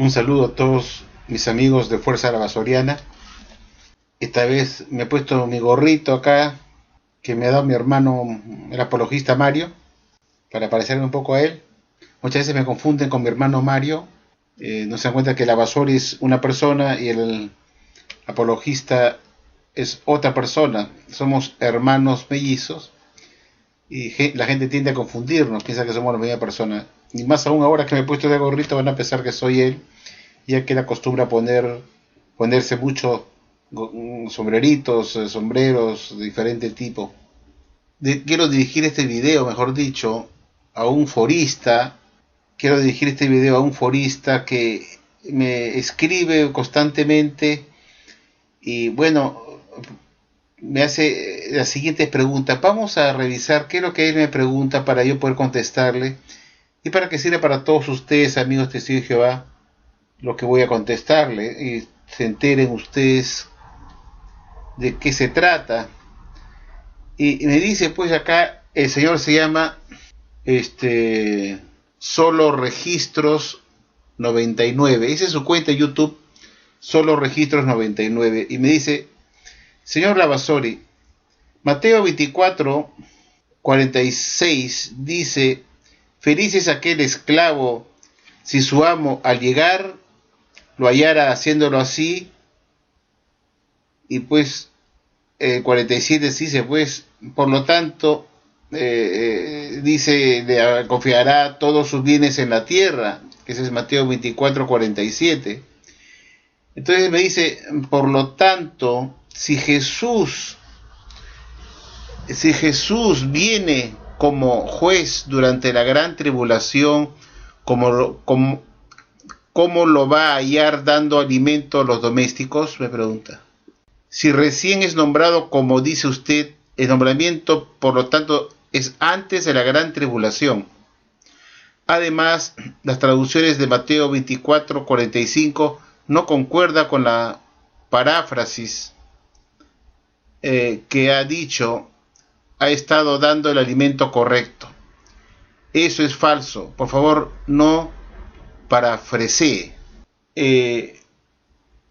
Un saludo a todos mis amigos de Fuerza Lavasoriana. Esta vez me he puesto mi gorrito acá, que me ha dado mi hermano, el apologista Mario, para parecerme un poco a él. Muchas veces me confunden con mi hermano Mario. No se dan cuenta que Lavasori es una persona y el apologista es otra persona. Somos hermanos mellizos y la gente tiende a confundirnos, piensa que somos la misma persona. Y más aún ahora que me he puesto de gorrito van a pensar que soy él, ya que él acostumbra a ponerse mucho sombreritos, sombreros de diferente tipo. Quiero dirigir este video, mejor dicho, a un forista. Quiero dirigir este video a un forista que me escribe constantemente y bueno, me hace las siguientes preguntas. Vamos a revisar qué es lo que él me pregunta para yo poder contestarle y para que sirva para todos ustedes, amigos testigos de Jehová, lo que voy a contestarle y se enteren ustedes de qué se trata. Y me dice pues acá, el señor se llama Solo Registros 99, esa es su cuenta de YouTube, Solo Registros 99, y me dice: señor Lavasori, Mateo 24, 46 dice: feliz es aquel esclavo si su amo al llegar lo hallara haciéndolo así. Y pues el 47 dice pues, por lo tanto, dice, le confiará todos sus bienes en la tierra, que ese es Mateo 24, 47. Entonces me dice, por lo tanto, si Jesús viene como juez durante la gran tribulación, ¿cómo lo va a hallar dando alimento a los domésticos? Me pregunta. Si recién es nombrado, como dice usted, el nombramiento, por lo tanto, es antes de la gran tribulación. Además, las traducciones de Mateo 24, 45 no concuerda con la paráfrasis que ha dicho, ha estado dando el alimento correcto. Eso es falso. Por favor, no parafrasee.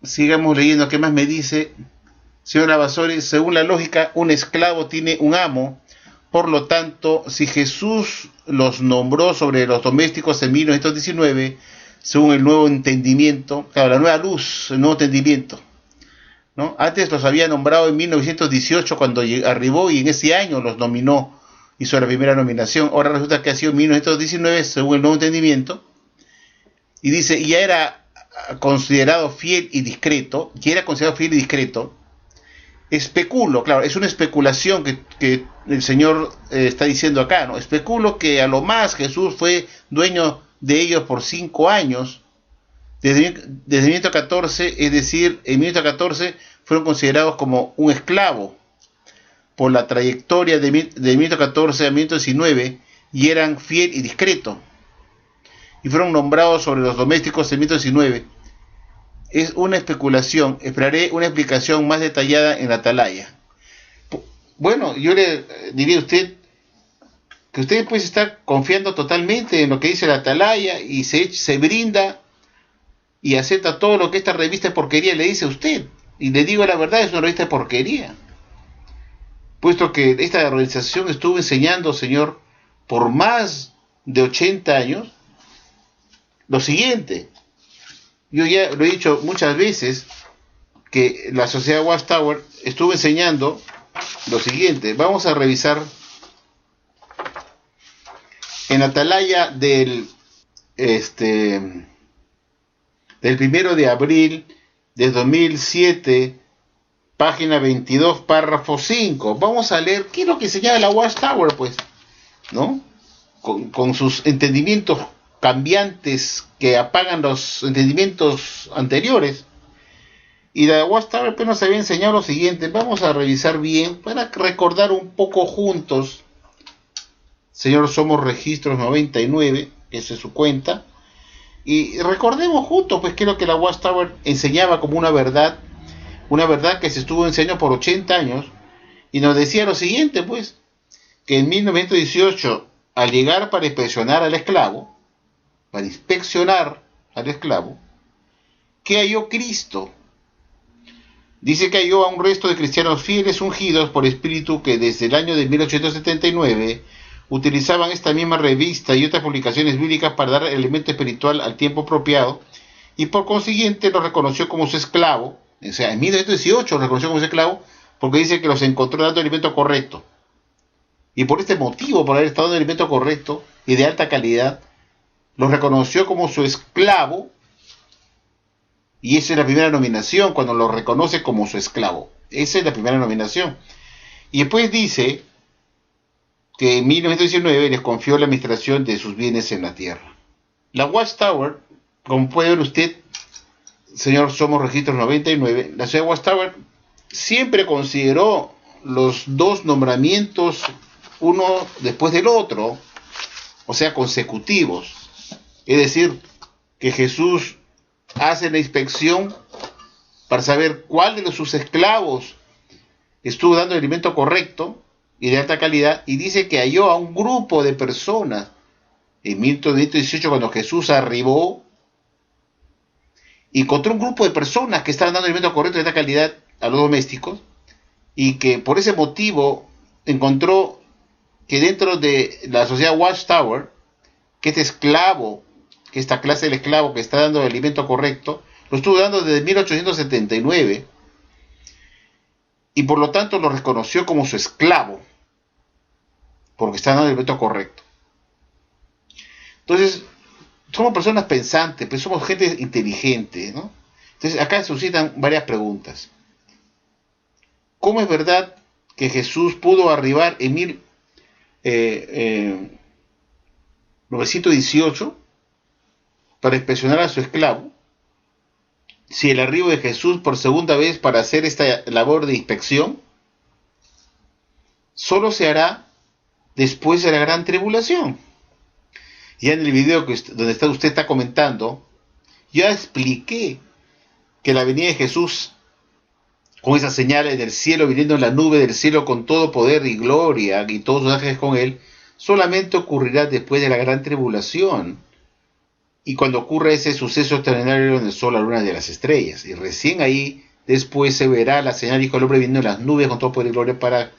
Sigamos leyendo. ¿Qué más me dice? Señor Lavasori, según la lógica, un esclavo tiene un amo. Por lo tanto, si Jesús los nombró sobre los domésticos en 1919, según el nuevo entendimiento, claro, la nueva luz, el nuevo entendimiento, ¿no? Antes los había nombrado en 1918 cuando arribó y en ese año los nominó, hizo la primera nominación. Ahora resulta que ha sido en 1919 según el nuevo entendimiento. Y dice, ya era considerado fiel y discreto, especulo, claro, es una especulación que el Señor está diciendo acá, ¿no? Especulo que a lo más Jesús fue dueño de ellos por 5 años, desde 1914, es decir, en 1914 fueron considerados como un esclavo por la trayectoria de 1914 a 1919 y eran fiel y discreto, y fueron nombrados sobre los domésticos en 1919. Es una especulación, esperaré una explicación más detallada en la atalaya. Bueno, yo le diría a usted que usted puede estar confiando totalmente en lo que dice la atalaya y se brinda y acepta todo lo que esta revista de porquería le dice a usted. Y le digo la verdad, es una revista de porquería. Puesto que esta organización estuvo enseñando, señor, por más de 80 años, lo siguiente. Yo ya lo he dicho muchas veces, que la sociedad Watchtower estuvo enseñando lo siguiente. Vamos a revisar en Atalaya del 1 de abril de 2007, página 22, párrafo 5. Vamos a leer qué es lo que enseñaba la Watchtower, pues, ¿no? Con sus entendimientos cambiantes que apagan los entendimientos anteriores. Y la Watchtower pues nos había enseñado lo siguiente. Vamos a revisar bien para recordar un poco juntos. Señor, somos Registros 99, esa es su cuenta, y recordemos juntos pues qué es lo que la Watchtower enseñaba como una verdad que se estuvo enseñando por 80 años, y nos decía lo siguiente, pues, que en 1918, al llegar para inspeccionar al esclavo, ¿Qué halló Cristo? Dice que halló a un resto de cristianos fieles ungidos por espíritu que desde el año de 1879 utilizaban esta misma revista y otras publicaciones bíblicas para dar elemento espiritual al tiempo apropiado, y por consiguiente lo reconoció como su esclavo. O sea, en 1918 lo reconoció como su esclavo porque dice que los encontró dando el alimento correcto. Y por este motivo, por haber estado dando el alimento correcto y de alta calidad, los reconoció como su esclavo. Y esa es la primera nominación, cuando lo reconoce como su esclavo. Esa es la primera nominación. Y después dice que en 1919 les confió la administración de sus bienes en la tierra. La Watchtower, como puede ver usted, señor Somos Registros 99, la ciudad de Watchtower siempre consideró los dos nombramientos uno después del otro, o sea, consecutivos. Es decir, que Jesús hace la inspección para saber cuál de sus esclavos estuvo dando el alimento correcto y de alta calidad, y dice que halló a un grupo de personas en 1918, cuando Jesús arribó, y encontró un grupo de personas que estaban dando el alimento correcto y de alta calidad a los domésticos, y que por ese motivo encontró que dentro de la sociedad Watchtower, que este esclavo, que esta clase de esclavo que está dando el alimento correcto, lo estuvo dando desde 1879, y por lo tanto lo reconoció como su esclavo, porque está dando el alimento correcto. Entonces, somos personas pensantes, pues somos gente inteligente, ¿no? Entonces, acá se suscitan varias preguntas. ¿Cómo es verdad que Jesús pudo arribar en 1918 para inspeccionar a su esclavo, si el arribo de Jesús por segunda vez para hacer esta labor de inspección solo se hará después de la gran tribulación? Ya en el video donde usted está comentando, ya expliqué que la venida de Jesús con esas señales del cielo, viniendo en la nube del cielo con todo poder y gloria y todos sus ángeles con él, solamente ocurrirá después de la gran tribulación, y cuando ocurra ese suceso extraordinario en el sol, la luna y las estrellas, y recién ahí después se verá la señal del Hijo del Hombre viniendo en las nubes con todo poder y gloria para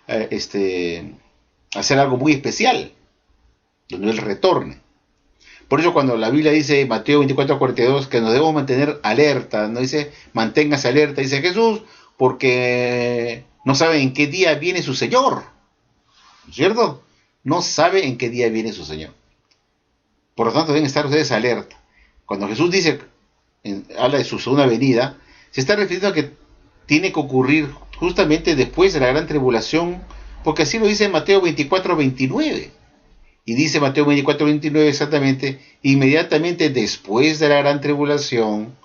hacer algo muy especial, donde él retorne. Por eso cuando la Biblia dice, Mateo 24:42, que nos debemos mantener alerta, no dice manténgase alerta, dice Jesús, porque no sabe en qué día viene su Señor, ¿cierto? No sabe en qué día viene su Señor. Por lo tanto deben estar ustedes alerta. Cuando Jesús dice, habla de su segunda venida, se está refiriendo a que tiene que ocurrir justamente después de la gran tribulación, porque así lo dice Mateo 24:29. Y dice Mateo 24:29 exactamente, inmediatamente después de la gran tribulación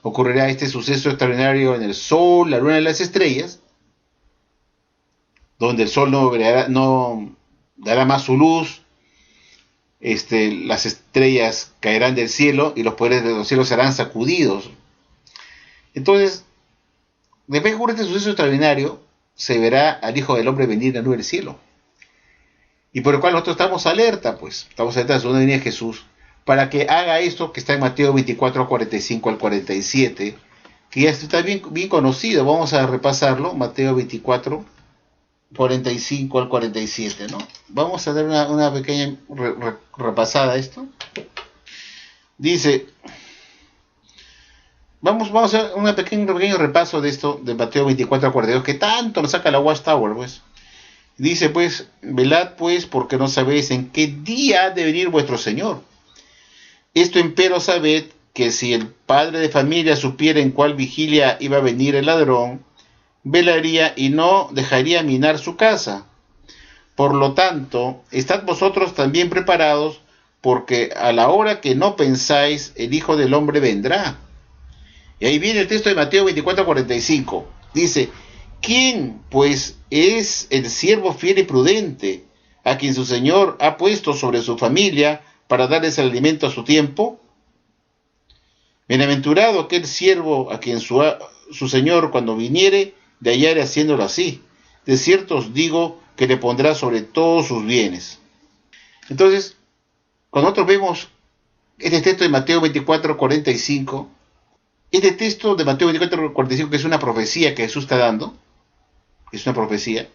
ocurrirá este suceso extraordinario en el sol, la luna y las estrellas, donde el sol no dará más su luz, las estrellas caerán del cielo y los poderes de los cielos serán sacudidos. Entonces, después de ocurrir este suceso extraordinario, se verá al Hijo del Hombre venir en la nube del cielo. Y por el cual nosotros estamos alerta, pues, estamos alerta de la segunda venida de Jesús, para que haga esto que está en Mateo 24:45 al 47, que ya está bien conocido. Vamos a repasarlo, Mateo 24:45 al 47, ¿no? Vamos a dar una pequeña repasada a esto. Dice, vamos a hacer un pequeño repaso de esto, de Mateo 24 al 42, que tanto nos saca la Watchtower, pues. Dice pues, velad pues, porque no sabéis en qué día ha de venir vuestro Señor. Esto empero sabed, que si el padre de familia supiera en cuál vigilia iba a venir el ladrón, velaría y no dejaría minar su casa. Por lo tanto, estad vosotros también preparados, porque a la hora que no pensáis, el Hijo del Hombre vendrá. Y ahí viene el texto de Mateo 24:45. Dice, ¿quién, pues, es el siervo fiel y prudente, a quien su Señor ha puesto sobre su familia para darles el alimento a su tiempo? Bienaventurado aquel siervo a quien su Señor, cuando viniere, de hallare haciéndolo así. De cierto os digo que le pondrá sobre todos sus bienes. Entonces, cuando nosotros vemos este texto de Mateo 24:45, Este texto de Mateo 24:45, que es una profecía que Jesús está dando, es una profecía,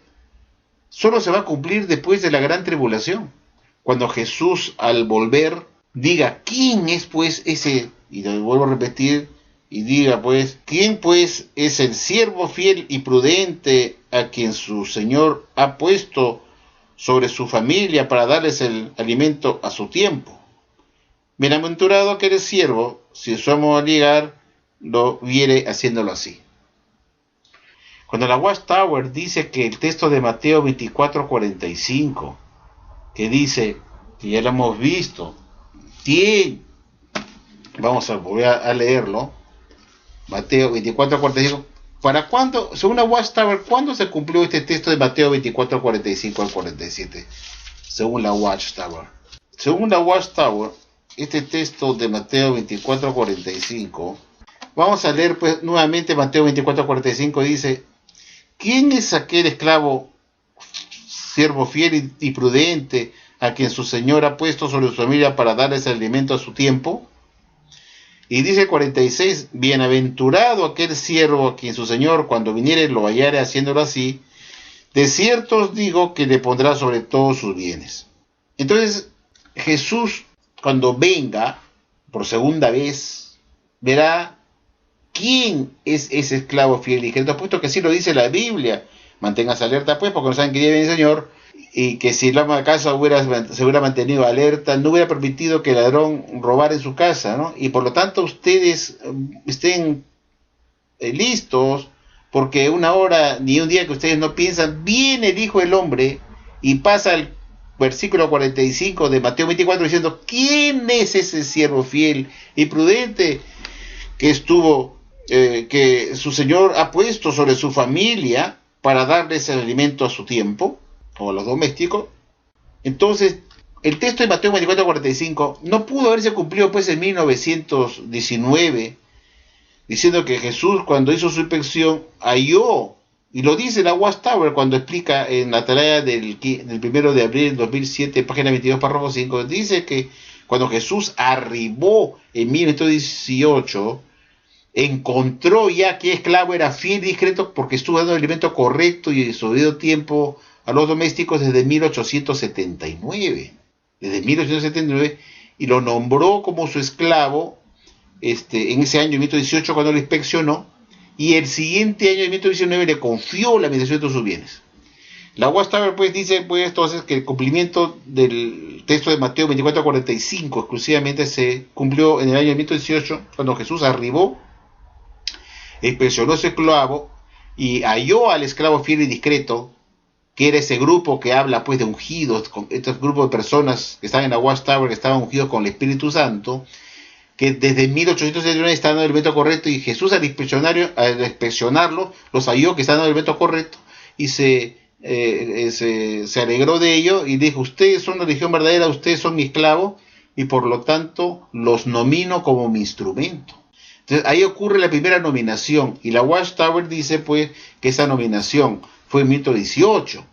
solo se va a cumplir después de la gran tribulación. Cuando Jesús, al volver, diga, ¿quién es pues ese? Y lo vuelvo a repetir, y diga pues, ¿quién pues es el siervo fiel y prudente a quien su Señor ha puesto sobre su familia para darles el alimento a su tiempo? Bienaventurado aquel siervo, si su amo al llegar lo viere haciéndolo así. Cuando la Watchtower dice que el texto de Mateo 24:45, que dice, que ya lo hemos visto, vamos a volver a leerlo, Mateo 24:45, ¿para cuándo, según la Watchtower, cuándo se cumplió este texto de Mateo 24:45 al 47? Según la Watchtower. Según la Watchtower, este texto de Mateo 24:45, vamos a leer pues nuevamente Mateo 24:45, dice, ¿quién es aquel esclavo, siervo fiel y prudente, a quien su Señor ha puesto sobre su familia para darles el alimento a su tiempo? Y dice 46, bienaventurado aquel siervo a quien su Señor, cuando viniere, lo hallare haciéndolo así. De cierto os digo que le pondrá sobre todos sus bienes. Entonces, Jesús, cuando venga por segunda vez, verá quién es ese esclavo fiel y discreto, puesto que así lo dice la Biblia. Manténgase alerta pues, porque no saben que día viene el Señor, y que si el ama de casa se hubiera mantenido alerta, no hubiera permitido que el ladrón robara en su casa, ¿no? Y por lo tanto ustedes estén listos, porque una hora ni un día que ustedes no piensan, viene el Hijo del Hombre, y pasa el versículo 45 de Mateo 24 diciendo, ¿quién es ese siervo fiel y prudente que su Señor ha puesto sobre su familia para darles el alimento a su tiempo, o a los domésticos? Entonces, el texto de Mateo 24:45 no pudo haberse cumplido pues en 1919, diciendo que Jesús, cuando hizo su inspección, halló, y lo dice la Watchtower cuando explica en la atalaya del 1 de abril del 2007, página 22, párrafo 5, dice que cuando Jesús arribó en 1918, encontró ya que esclavo era fiel y discreto porque estuvo dando el alimento correcto y en su debido tiempo a los domésticos desde 1879. Desde 1879, y lo nombró como su esclavo en ese año, 1918, cuando lo inspeccionó, y el siguiente año, en 1919, le confió la administración de todos sus bienes. La Watchtower pues dice pues entonces que el cumplimiento del texto de Mateo 24:45 exclusivamente se cumplió en el año 1918, cuando Jesús arribó, inspeccionó ese esclavo y halló al esclavo fiel y discreto, que era ese grupo que habla pues de ungidos, estos grupos de personas que están en la Watchtower, que estaban ungidos con el Espíritu Santo, que desde 1879 estaban dando el elemento correcto, y Jesús al inspeccionarlo los halló que estaban dando el elemento correcto, y se alegró de ello y dijo, ustedes son la religión verdadera, ustedes son mi esclavo, y por lo tanto los nomino como mi instrumento. Entonces ahí ocurre la primera nominación, y la Watchtower dice pues que esa nominación fue en 1918.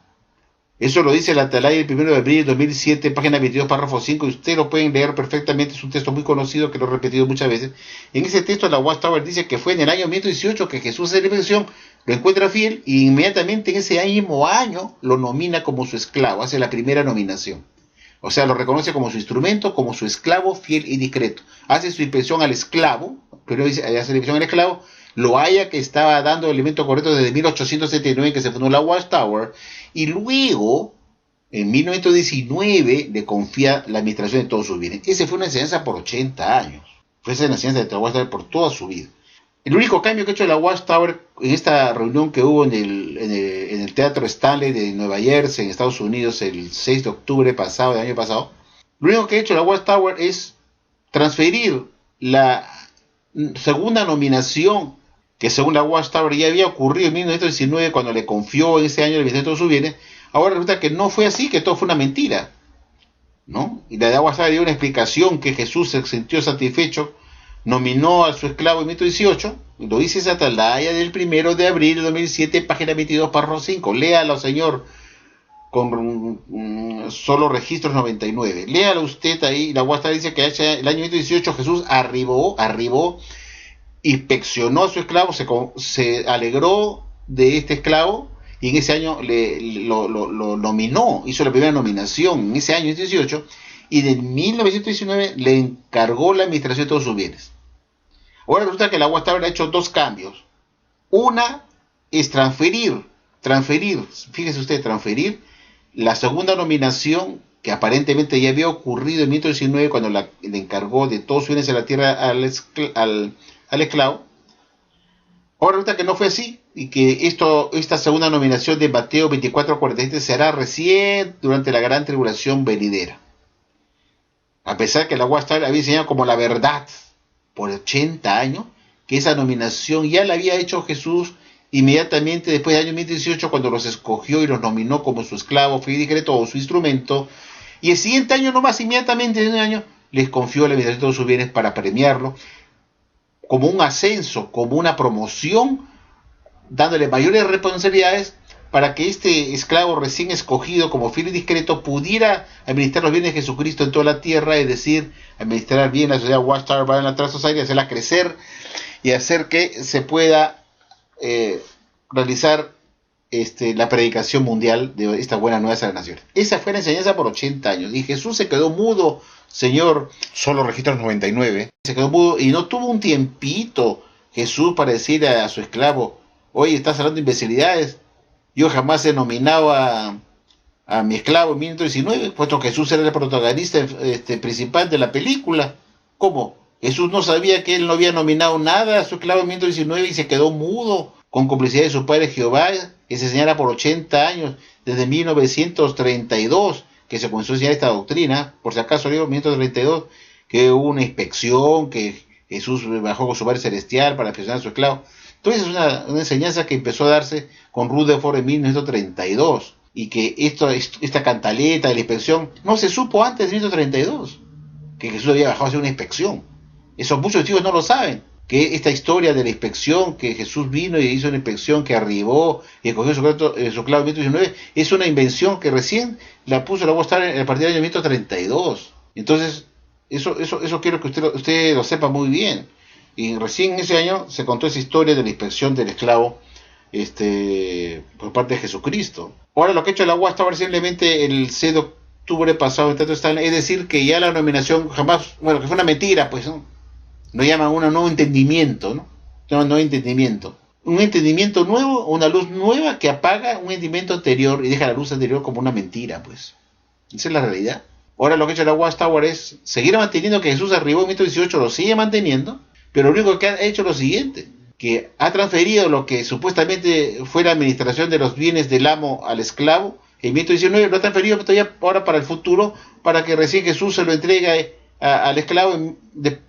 Eso lo dice la atalaya del 1 de abril de 2007, página 22, párrafo 5, y ustedes lo pueden leer perfectamente, es un texto muy conocido que lo he repetido muchas veces. En ese texto la Watchtower dice que fue en el año 1918 que Jesús hace la inspección, lo encuentra fiel, y inmediatamente en ese mismo año lo nomina como su esclavo, hace la primera nominación. O sea, lo reconoce como su instrumento, como su esclavo fiel y discreto. Hace su inspección al esclavo, pero hace la inspección al esclavo, lo halla que estaba dando el alimento correcto desde 1879, que se fundó la Watchtower, y luego, en 1919, le confía la administración de todos sus bienes. Esa fue una enseñanza por 80 años. Fue esa enseñanza de la Watchtower por toda su vida. El único cambio que ha hecho la Watchtower en esta reunión que hubo en el Teatro Stanley de Nueva Jersey, en Estados Unidos, el 6 de octubre pasado, del año pasado, lo único que ha hecho la Watchtower es transferir la segunda nominación, que según la Watchtower ya había ocurrido en 1919, cuando le confió en ese año el administración de todos sus bienes. Ahora resulta que no fue así, que todo fue una mentira, ¿no? Y la Watchtower dio una explicación que Jesús se sintió satisfecho, nominó a su esclavo en 1918, y lo dice esa atalaya del 1 de abril de 2007, página 22, párrafo 5. Léalo, señor, con solo registros 99. Léalo usted ahí. La Watchtower dice que el año 1918 Jesús arribó inspeccionó a su esclavo, se alegró de este esclavo y en ese año lo nominó, hizo la primera nominación en ese año 18, y en 1919 le encargó la administración de todos sus bienes. Ahora resulta que la Watchtower ha hecho dos cambios. Una es transferir, fíjese usted, transferir la segunda nominación que aparentemente ya había ocurrido en 1919 cuando le encargó de todos sus bienes en la tierra al esclavo. Ahora resulta que no fue así y que esta segunda nominación de Mateo 24:47 se hará recién durante la gran tribulación venidera. A pesar que la Watchtower había enseñado como la verdad por 80 años, que esa nominación ya la había hecho Jesús inmediatamente después del año 1018, cuando los escogió y los nominó como su esclavo fiel y discreto o su instrumento, y el siguiente año nomás, inmediatamente en un año, les confió la administración de todos sus bienes para premiarlo, como un ascenso, como una promoción, dándole mayores responsabilidades para que este esclavo recién escogido como fiel y discreto pudiera administrar los bienes de Jesucristo en toda la tierra, es decir, administrar bien la sociedad Watchtower Bible Society, hacerla crecer y hacer que se pueda realizar la predicación mundial de esta buena nueva de las naciones. Esa fue la enseñanza por 80 años. Y Jesús se quedó mudo, Señor. Solo registra 99. Se quedó mudo y no tuvo un tiempito Jesús para decir a su esclavo: oye, estás hablando de imbecilidades. Yo jamás he nominado a mi esclavo en 1919, puesto que Jesús era el protagonista principal de la película. ¿Cómo? Jesús no sabía que él no había nominado nada a su esclavo en 1919 y se quedó mudo, con complicidad de su padre Jehová, que se enseñara por 80 años, desde 1932, que se comenzó a enseñar esta doctrina. Por si acaso, digo, 1932, que hubo una inspección, que Jesús bajó con su Padre Celestial para inspeccionar a su esclavo. Entonces es una enseñanza que empezó a darse con Rutherford en 1932, y que esta cantaleta de la inspección no se supo antes de 1932, que Jesús había bajado a hacer una inspección. Eso muchos testigos no lo saben, que esta historia de la inspección, que Jesús vino y hizo una inspección, que arribó y escogió su esclavo en 1919, es una invención que recién la puso la Watchtower a partir del año 1932. Entonces, eso quiero que usted lo sepa muy bien. Y recién en ese año se contó esa historia de la inspección del esclavo por parte de Jesucristo. Ahora lo que ha hecho la Watchtower simplemente el 6 de octubre pasado, es decir, que ya la nominación jamás, bueno, que fue una mentira, pues, ¿no? Lo llaman un nuevo entendimiento, ¿no? Un nuevo entendimiento. Un entendimiento nuevo, una luz nueva que apaga un entendimiento anterior y deja la luz anterior como una mentira, pues. Esa es la realidad. Ahora lo que ha hecho la Watchtower es seguir manteniendo que Jesús arribó en 1918, lo sigue manteniendo, pero lo único que ha hecho es lo siguiente, que ha transferido lo que supuestamente fue la administración de los bienes del amo al esclavo en 1919, lo ha transferido todavía ahora para el futuro, para que recién Jesús se lo entregue al esclavo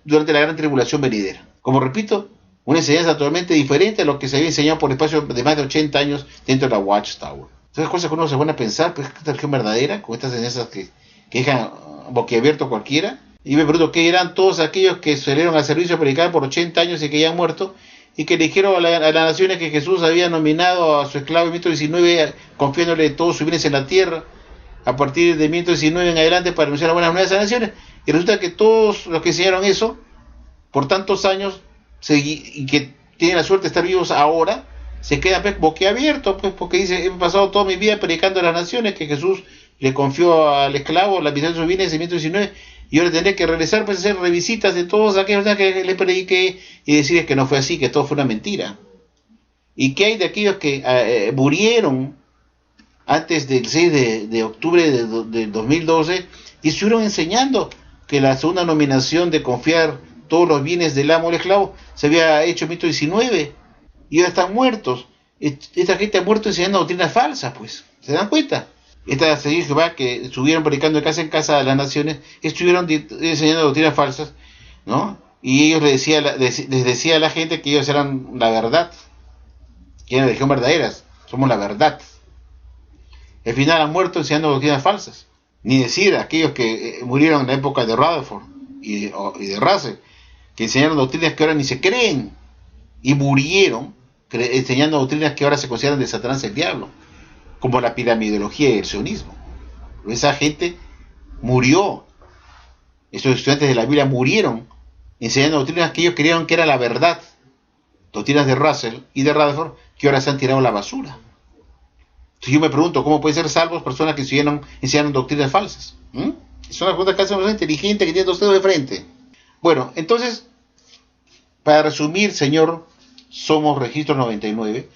durante la gran tribulación venidera. Como repito, una enseñanza totalmente diferente a lo que se había enseñado por espacio de más de 80 años dentro de la Watchtower. Esas cosas que uno se pone a pensar, pues esta religión verdadera, con estas enseñanzas que dejan boquiabierto a cualquiera. Y me pregunto qué eran todos aquellos que salieron al servicio predicar por 80 años y que ya han muerto, y que le dijeron a las naciones que Jesús había nominado a su esclavo en 1919, confiándole todos sus bienes en la tierra, a partir de 1919 en adelante, para anunciar las buenas nuevas a las naciones. Y resulta que todos los que enseñaron eso por tantos años y que tienen la suerte de estar vivos ahora, se quedan boquiabiertos, pues, porque dice: he pasado toda mi vida predicando a las naciones que Jesús le confió al esclavo la administración de sus bienes en 1919, y ahora tendré que regresar, pues, hacer revisitas de todos aquellos que le prediqué y decirles que no fue así, que todo fue una mentira. ¿Y qué hay de aquellos que murieron antes del 6 de octubre del 2012 y estuvieron enseñando que la segunda nominación de confiar todos los bienes del amo al esclavo se había hecho en 1919 y ahora están muertos? Esta gente ha muerto enseñando doctrinas falsas, pues. ¿Se dan cuenta? Esta señora Jehová que estuvieron predicando de casa en casa a las naciones, estuvieron enseñando doctrinas falsas, ¿no? Y ellos les decía a la gente que ellos eran la verdad, que eran la religión verdaderas, somos la verdad. Al final han muerto enseñando doctrinas falsas. Ni decir aquellos que murieron en la época de Rutherford y de Russell, que enseñaron doctrinas que ahora ni se creen, y murieron enseñando doctrinas que ahora se consideran de Satanás, el diablo, como la piramidología y el sionismo. Esa gente murió, estos estudiantes de la Biblia murieron enseñando doctrinas que ellos creyeron que era la verdad, doctrinas de Russell y de Rutherford, que ahora se han tirado a la basura. Entonces yo me pregunto, ¿cómo pueden ser salvos personas que enseñaron doctrinas falsas? Es una pregunta que hace una persona inteligente que tiene dos dedos de frente. Bueno, entonces, para resumir, señor, somos Registro 99,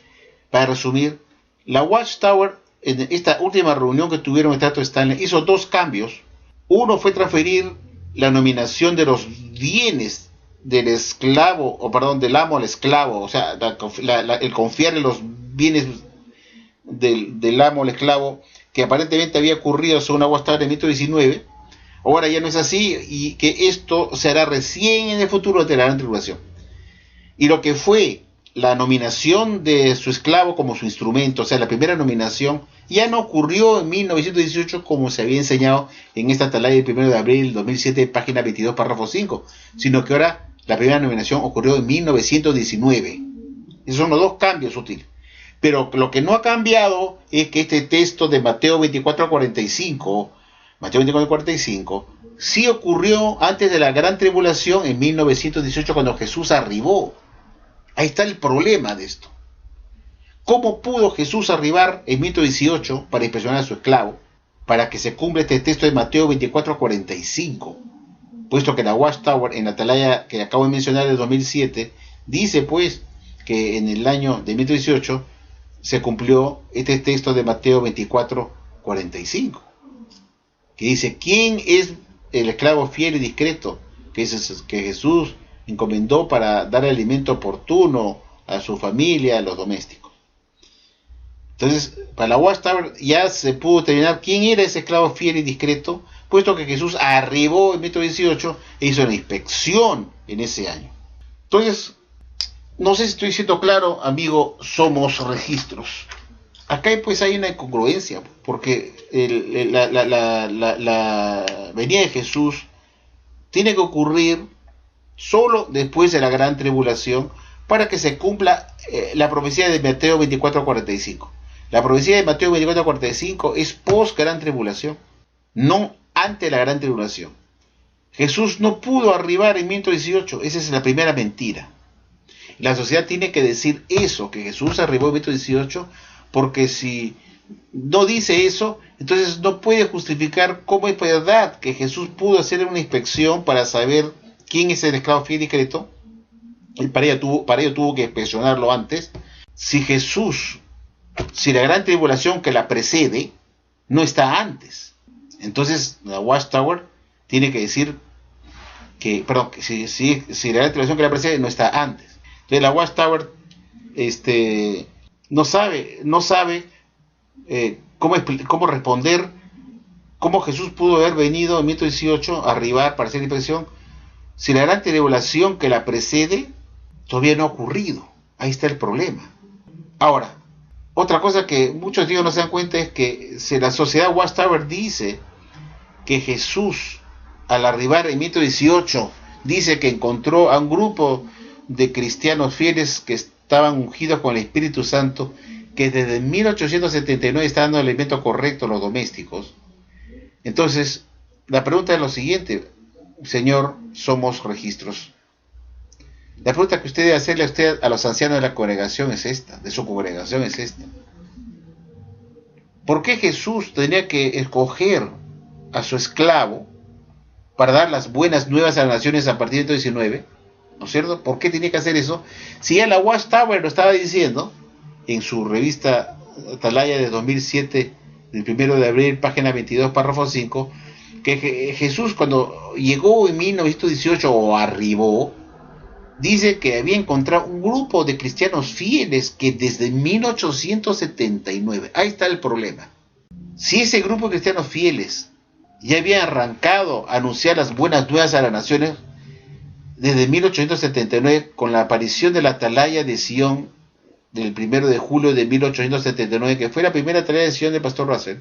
para resumir, la Watchtower, en esta última reunión que tuvieron el Trato de Stanley, hizo dos cambios. Uno fue transferir la nominación de los bienes del esclavo, del amo al esclavo, o sea, el confiarle los bienes del amo al esclavo, que aparentemente había ocurrido según la Watchtower en 1919, ahora ya no es así, y que esto se hará recién en el futuro de la gran tribulación. Y lo que fue la nominación de su esclavo como su instrumento, o sea, la primera nominación, ya no ocurrió en 1918 como se había enseñado en esta atalaya del 1 de abril de 2007, página 22, párrafo 5, sino que ahora la primera nominación ocurrió en 1919. Esos son los dos cambios sutiles. Pero lo que no ha cambiado es que este texto de Mateo 24:45, sí ocurrió antes de la gran tribulación en 1918 cuando Jesús arribó. Ahí está el problema de esto. ¿Cómo pudo Jesús arribar en 1918 para inspeccionar a su esclavo, para que se cumpla este texto de Mateo 24:45? Puesto que la Watchtower en la atalaya que acabo de mencionar del 2007 dice pues que en el año de 1918 se cumplió este texto de Mateo 24:45, que dice: ¿quién es el esclavo fiel y discreto que Jesús encomendó para dar alimento oportuno a su familia, a los domésticos? Entonces, para la Watchtower ya se pudo determinar quién era ese esclavo fiel y discreto, puesto que Jesús arribó en 1918 e hizo una inspección en ese año. Entonces, no sé si estoy siendo claro, amigo, somos registros. Acá pues hay una incongruencia, porque la venida de Jesús tiene que ocurrir solo después de la gran tribulación para que se cumpla la profecía de Mateo 24:45. La profecía de Mateo 24:45 es post gran tribulación, no ante la gran tribulación. Jesús no pudo arribar en 1918, esa es la primera mentira. La sociedad tiene que decir eso, que Jesús arribó en 1918, porque si no dice eso, entonces no puede justificar cómo es verdad que Jesús pudo hacer una inspección para saber quién es el esclavo fiel y discreto, y para ello tuvo que inspeccionarlo antes. Si la gran tribulación que la precede no está antes, entonces la Watchtower tiene que decir que si la gran tribulación que la precede no está antes. Entonces la Watchtower no sabe cómo responder, cómo Jesús pudo haber venido en 1918 a arribar para hacer la inspección si la gran tribulación que la precede todavía no ha ocurrido. Ahí está el problema. Ahora, otra cosa que muchos tíos no se dan cuenta es que si la sociedad Watchtower dice que Jesús al arribar en 1918 dice que encontró a un grupo de cristianos fieles que estaban ungidos con el Espíritu Santo, que desde 1879 están dando el alimento correcto a los domésticos. Entonces, la pregunta es lo siguiente, señor, somos registros. La pregunta que usted debe hacerle a los ancianos de la congregación es esta, de su congregación es esta. ¿Por qué Jesús tenía que escoger a su esclavo para dar las buenas nuevas a las naciones a partir de 19? ¿No es cierto? ¿Por qué tenía que hacer eso? Si ya la Watchtower lo estaba diciendo en su revista Atalaya de 2007, del 1 de abril, página 22, párrafo 5, que Jesús cuando llegó en 1918 o arribó, dice que había encontrado un grupo de cristianos fieles que desde 1879, ahí está el problema. Si ese grupo de cristianos fieles ya había arrancado a anunciar las buenas nuevas a las naciones desde 1879, con la aparición de la Atalaya de Sion del 1 de julio de 1879, que fue la primera Atalaya de Sion del pastor Russell,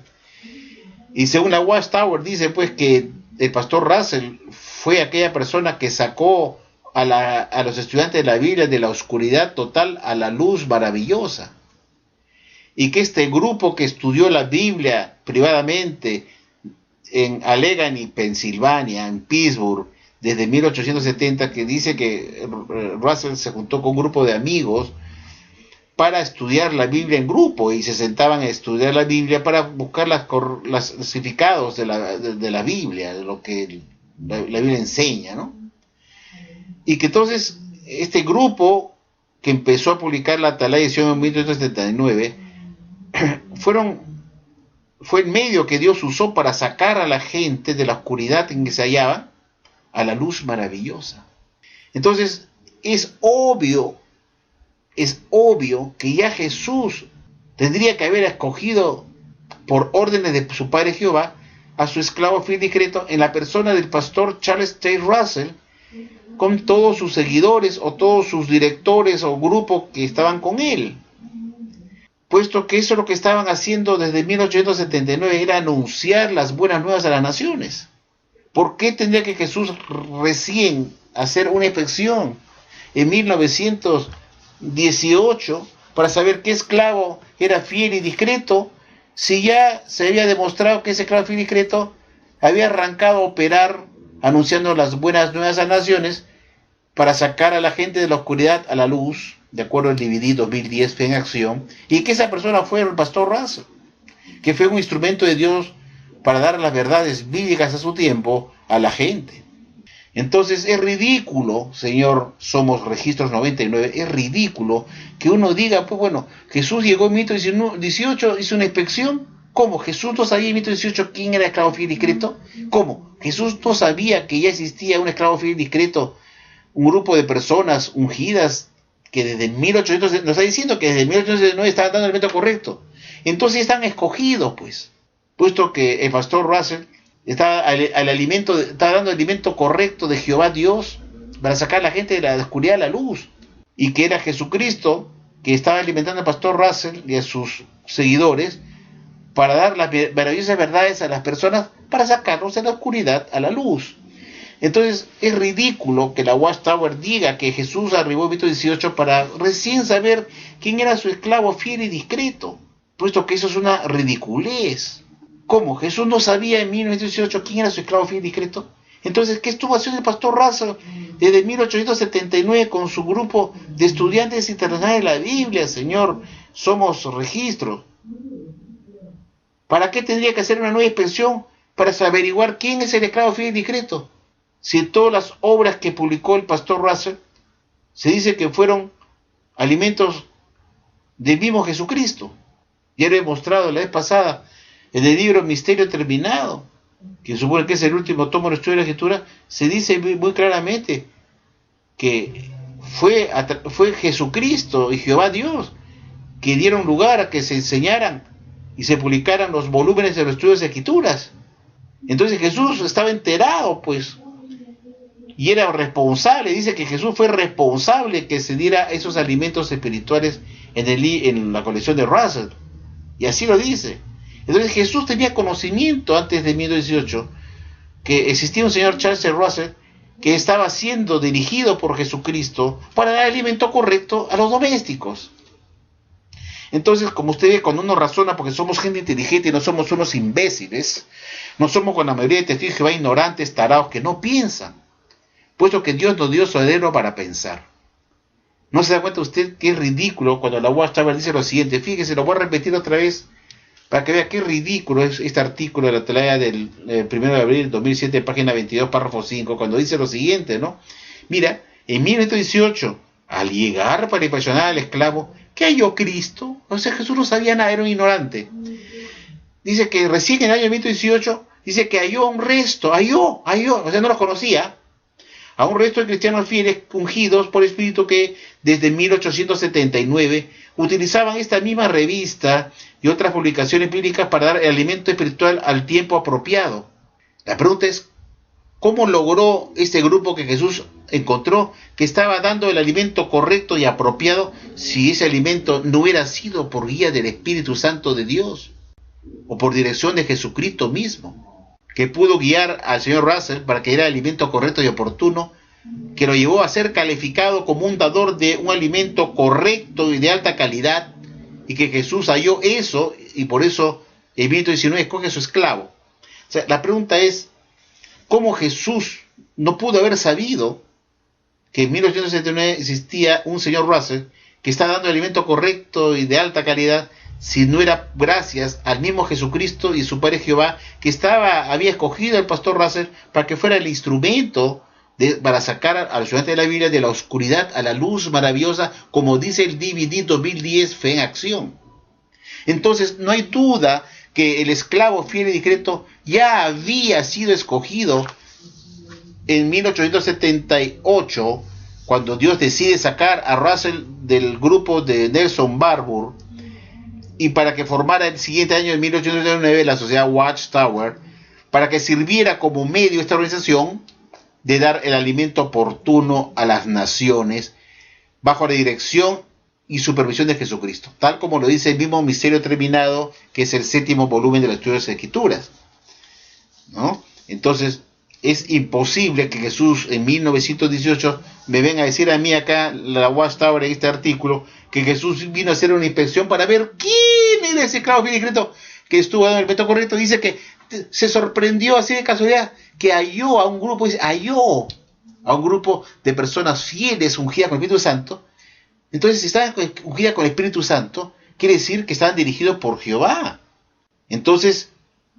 y según la Watchtower dice pues que el pastor Russell fue aquella persona que sacó a los estudiantes de la Biblia de la oscuridad total a la luz maravillosa, y que este grupo que estudió la Biblia privadamente en Allegheny, Pensilvania, en Pittsburgh, desde 1870, que dice que Russell se juntó con un grupo de amigos para estudiar la Biblia en grupo, y se sentaban a estudiar la Biblia para buscar los significados de la Biblia, de lo que la Biblia enseña, ¿no? Y que entonces este grupo que empezó a publicar la Atalaya edición en 1879 fue el medio que Dios usó para sacar a la gente de la oscuridad en que se hallaba a la luz maravillosa. Entonces es obvio que ya Jesús tendría que haber escogido por órdenes de su padre Jehová a su esclavo fiel y discreto en la persona del pastor Charles Taze Russell, con todos sus seguidores o todos sus directores o grupos que estaban con él, puesto que eso es lo que estaban haciendo desde 1879, era anunciar las buenas nuevas a las naciones. ¿Por qué tendría que Jesús recién hacer una inspección en 1918 para saber qué esclavo era fiel y discreto, si ya se había demostrado que ese esclavo fiel y discreto había arrancado a operar anunciando las buenas nuevas a las naciones para sacar a la gente de la oscuridad a la luz, de acuerdo al DVD 2010 Fe en Acción, y que esa persona fue el pastor Russell, que fue un instrumento de Dios para dar las verdades bíblicas a su tiempo a la gente? Entonces es ridículo, señor Somos Registros 99, es ridículo que uno diga, pues bueno, Jesús llegó en 1818, hizo una inspección. ¿Cómo? ¿Jesús no sabía en 1818 quién era esclavo fiel y discreto? ¿Cómo? ¿Jesús no sabía que ya existía un esclavo fiel y discreto, un grupo de personas ungidas que desde 1800, nos está diciendo que desde 1809 estaban dando el elemento correcto? Entonces están escogidos, pues, puesto que el pastor Russell estaba dando el alimento correcto de Jehová Dios para sacar a la gente de la oscuridad a la luz, y que era Jesucristo que estaba alimentando al pastor Russell y a sus seguidores para dar las maravillosas verdades a las personas, para sacarlos de la oscuridad a la luz. Entonces es ridículo que la Watchtower diga que Jesús arribó en 1818 para recién saber quién era su esclavo fiel y discreto, puesto que eso es una ridiculez. ¿Cómo? ¿Jesús no sabía en 1918 quién era su esclavo fiel y discreto? Entonces, ¿qué estuvo haciendo el pastor Russell desde 1879 con su grupo de estudiantes internacionales de la Biblia, señor Somos Registros? ¿Para qué tendría que hacer una nueva inspección para averiguar quién es el esclavo fiel y discreto? Si en todas las obras que publicó el pastor Russell se dice que fueron alimentos del mismo Jesucristo. Ya lo he mostrado la vez pasada en el libro Misterio Terminado, que supone que es el último tomo de la Estudio de la Escritura. Se dice muy claramente que fue Jesucristo y Jehová Dios que dieron lugar a que se enseñaran y se publicaran los volúmenes de los Estudios de Escrituras. Entonces Jesús estaba enterado, pues, y era responsable. Dice que Jesús fue responsable que se diera esos alimentos espirituales en la colección de Russell, y así lo dice. Entonces Jesús tenía conocimiento antes de 1918 que existía un señor Charles Russell que estaba siendo dirigido por Jesucristo para dar el alimento correcto a los domésticos. Entonces, como usted ve, cuando uno razona, porque somos gente inteligente y no somos unos imbéciles, no somos con la mayoría de testigos de Jehová ignorantes, tarados, que no piensan, puesto que Dios nos dio cerebro para pensar. ¿No se da cuenta usted que es ridículo cuando la Watchtower dice lo siguiente? Fíjese, lo voy a repetir otra vez para que vea qué ridículo es este artículo de la Atalaya del 1 de abril de 2007, página 22, párrafo 5, cuando dice lo siguiente, ¿no? Mira, en 1918, al llegar para impresionar al esclavo, ¿qué halló Cristo? O sea, Jesús no sabía nada, era un ignorante. Dice que recién en el año 1918, dice que halló un resto, halló, o sea, no los conocía, a un resto de cristianos fieles ungidos por Espíritu que desde 1879 utilizaban esta misma revista y otras publicaciones bíblicas para dar el alimento espiritual al tiempo apropiado. La pregunta es, ¿cómo logró este grupo que Jesús encontró que estaba dando el alimento correcto y apropiado si ese alimento no hubiera sido por guía del Espíritu Santo de Dios o por dirección de Jesucristo mismo, que pudo guiar al señor Russell para que diera el alimento correcto y oportuno, que lo llevó a ser calificado como un dador de un alimento correcto y de alta calidad, y que Jesús halló eso, y por eso en 1919 escoge a su esclavo? O sea, la pregunta es, ¿cómo Jesús no pudo haber sabido que en 1879 existía un señor Russell que está dando el alimento correcto y de alta calidad, si no era gracias al mismo Jesucristo y su Padre Jehová, que había escogido al pastor Russell para que fuera el instrumento para sacar a los estudiantes de la Biblia de la oscuridad a la luz maravillosa, como dice el DVD 2010 Fe en Acción. Entonces no hay duda que el esclavo fiel y discreto ya había sido escogido en 1878, cuando Dios decide sacar a Russell del grupo de Nelson Barbour, y para que formara el siguiente año, en 1879, la sociedad Watchtower, para que sirviera como medio esta organización de dar el alimento oportuno a las naciones, bajo la dirección y supervisión de Jesucristo, tal como lo dice el mismo Misterio Terminado, que es el 7º volumen de los Estudios de las Escrituras, ¿no? Entonces, es imposible que Jesús en 1918 me venga a decir a mí acá, la Watchtower, en este artículo, que Jesús vino a hacer una inspección para ver quién era ese esclavo fiel y discreto que estuvo dando el alimento correcto. Dice que se sorprendió así de casualidad que halló a un grupo, de personas fieles ungidas con el Espíritu Santo. Entonces, si estaban ungidas con el Espíritu Santo, quiere decir que estaban dirigidos por Jehová. Entonces,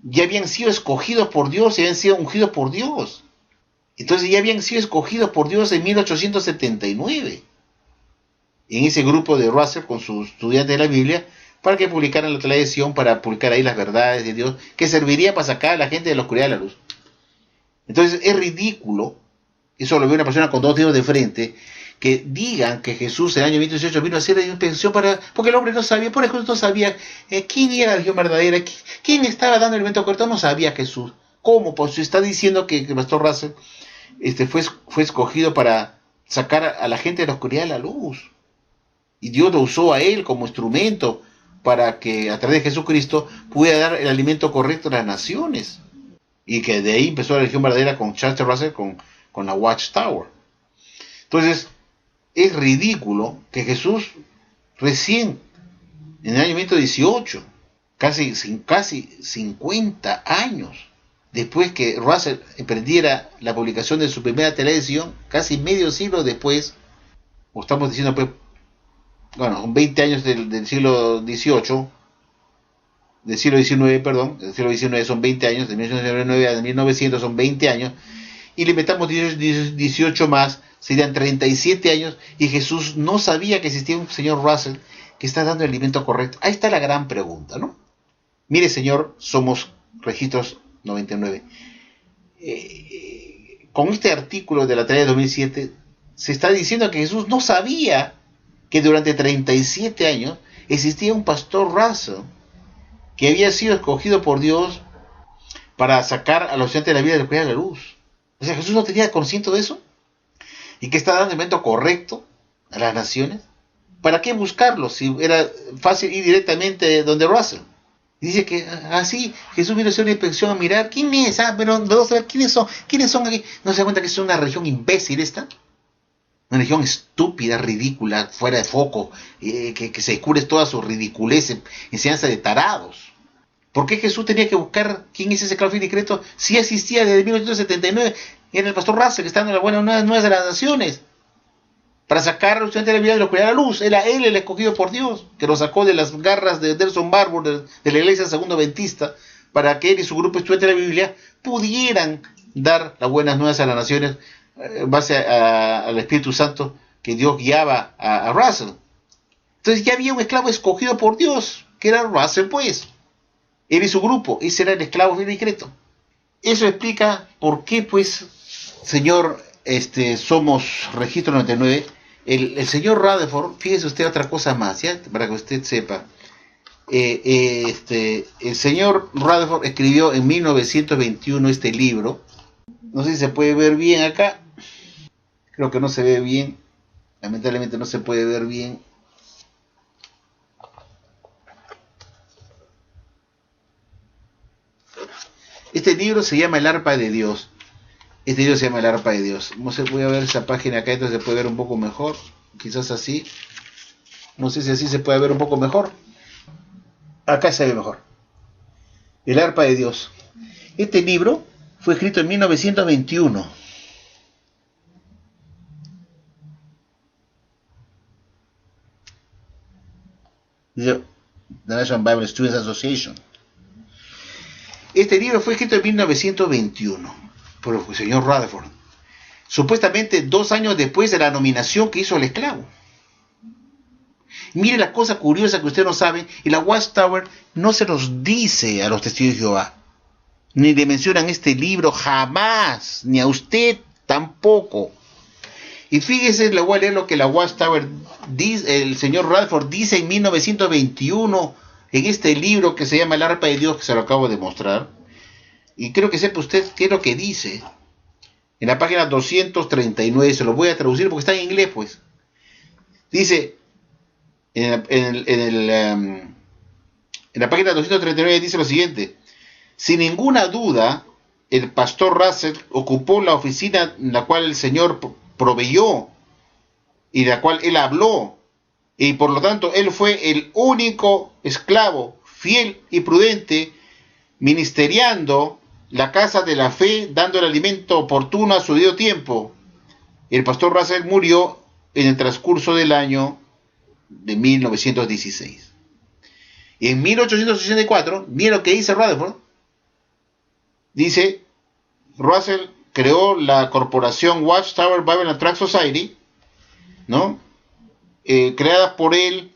ya habían sido escogidos por Dios, y habían sido ungidos por Dios. Entonces, ya habían sido escogidos por Dios en 1879. En ese grupo de Russell con sus estudiantes de la Biblia, para que publicaran la tradición, para publicar ahí las verdades de Dios, que serviría para sacar a la gente de la oscuridad a la luz. Entonces, es ridículo, eso lo ve una persona con 2 dedos de frente, que digan que Jesús en el año 18 vino a hacer la inspección porque el hombre no sabía, por ejemplo, no sabía quién era la religión verdadera, quién estaba dando el alimento correcto, no sabía Jesús. ¿Cómo? Pues se está diciendo que el pastor Russell fue escogido para sacar a la gente de la oscuridad a la luz. Y Dios lo usó a él como instrumento para que a través de Jesucristo pudiera dar el alimento correcto a las naciones. Y que de ahí empezó la religión verdadera con Charles Russell, con la Watchtower. Entonces, es ridículo que Jesús recién, en el año 1918, casi 50 años después que Russell emprendiera la publicación de su primera televisión, casi medio siglo después, o estamos diciendo pues, bueno, 20 años del siglo XVIII, del siglo XIX, perdón, del siglo XIX son 20 años, de 1909 a 1900 son 20 años, y le metamos 18 más, serían 37 años, y Jesús no sabía que existía un señor Russell que está dando el alimento correcto. Ahí está la gran pregunta, ¿no? Mire, señor, somos Registros 99. Con este artículo de la tarea de 2007, se está diciendo que Jesús no sabía que durante 37 años existía un pastor Russell que había sido escogido por Dios para sacar a los estudiantes de la vida de la oscuridad a la luz. O sea, Jesús no tenía consciente de eso, y que está dando el alimento correcto a las naciones. ¿Para qué buscarlo si era fácil ir directamente donde Russell? Dice que así Jesús vino a hacer una inspección a mirar quién es, pero vamos a ver quiénes son aquí. ¿No se da cuenta que es una religión imbécil esta? Una religión estúpida, ridícula, fuera de foco, que se cure toda su ridiculez, enseñanza de tarados. ¿Por qué Jesús tenía que buscar quién es ese esclavo fiel y discreto si existía desde 1879? Era el pastor Russell que está dando las buenas nuevas de las naciones, para sacar a los estudiantes de la vida de la oscuridad a la luz. Era él el escogido por Dios, que lo sacó de las garras de Nelson Barbour, de la iglesia segunda adventista, para que él y su grupo de estudiantes de la Biblia pudieran dar las buenas nuevas a las naciones, en base al Espíritu Santo que Dios guiaba a Russell. Entonces ya había un esclavo escogido por Dios, que era Russell, pues. Él y su grupo, ese era el esclavo fiel y discreto. Eso explica por qué, pues, señor, somos Registro 99. El señor Rutherford, fíjese usted otra cosa más, ¿ya? Para que usted sepa. El señor Rutherford escribió en 1921 este libro. No sé si se puede ver bien acá. Creo que no se ve bien. Lamentablemente no se puede ver bien. Este libro se llama El Arpa de Dios. Este libro se llama El Arpa de Dios. No sé, voy a ver esa página acá, entonces se puede ver un poco mejor. Quizás así. No sé si así se puede ver un poco mejor. Acá se ve mejor. El Arpa de Dios. Este libro fue escrito en 1921. Dice The National Bible Students Association. Este libro fue escrito en 1921 por el señor Rutherford, supuestamente 2 años después de la nominación que hizo al esclavo. Mire la cosa curiosa que usted no sabe, y la Watchtower no se los dice a los testigos de Jehová, ni le mencionan este libro jamás, ni a usted tampoco. Y fíjese, le voy a leer lo que la Watchtower dice, el señor Rutherford dice en 1921 en este libro que se llama El Arpa de Dios, que se lo acabo de mostrar. Y creo que sepa usted qué es lo que dice. En la página 239, se lo voy a traducir porque está en inglés, pues. Dice, en la página 239 dice lo siguiente: sin ninguna duda, el pastor Russell ocupó la oficina en la cual el Señor proveyó y de la cual él habló, y por lo tanto él fue el único esclavo fiel y prudente, ministeriando la casa de la fe, dando el alimento oportuno a su debido tiempo. El pastor Russell murió en el transcurso del año de 1916. Y en 1864, miren lo que dice Rutherford. Dice, Russell creó la corporación Watchtower Bible and Tract Society, ¿no? Creada por él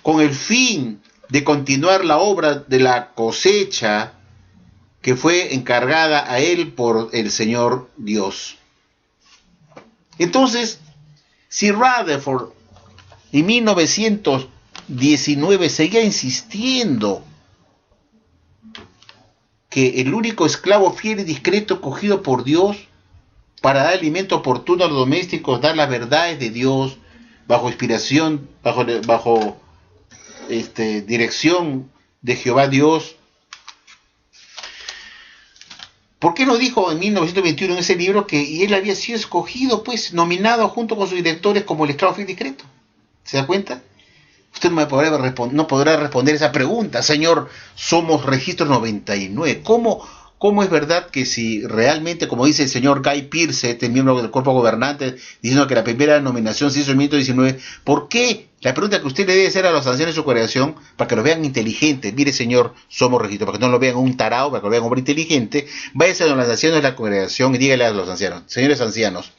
con el fin de continuar la obra de la cosecha que fue encargada a él por el Señor Dios. Entonces, si Rutherford en 1919 seguía insistiendo que el único esclavo fiel y discreto cogido por Dios para dar alimento oportuno a los domésticos, dar las verdades de Dios bajo inspiración, bajo dirección de Jehová Dios, ¿por qué no dijo en 1921 en ese libro que él había sido escogido, pues, nominado junto con sus directores como el esclavo fiel y discreto? ¿Se da cuenta? Usted no podrá responder esa pregunta, señor. Somos registro 99. ¿Cómo es verdad que si realmente, como dice el señor Guy Pearce, este miembro del cuerpo gobernante, diciendo que la primera nominación se hizo en 1919, ¿por qué? La pregunta que usted le debe hacer a los ancianos de su congregación, para que lo vean inteligentes, mire señor, somos registro, para que no lo vean un tarao, para que lo vean un hombre inteligente, váyase a los ancianos de la congregación y dígale a los ancianos, señores ancianos,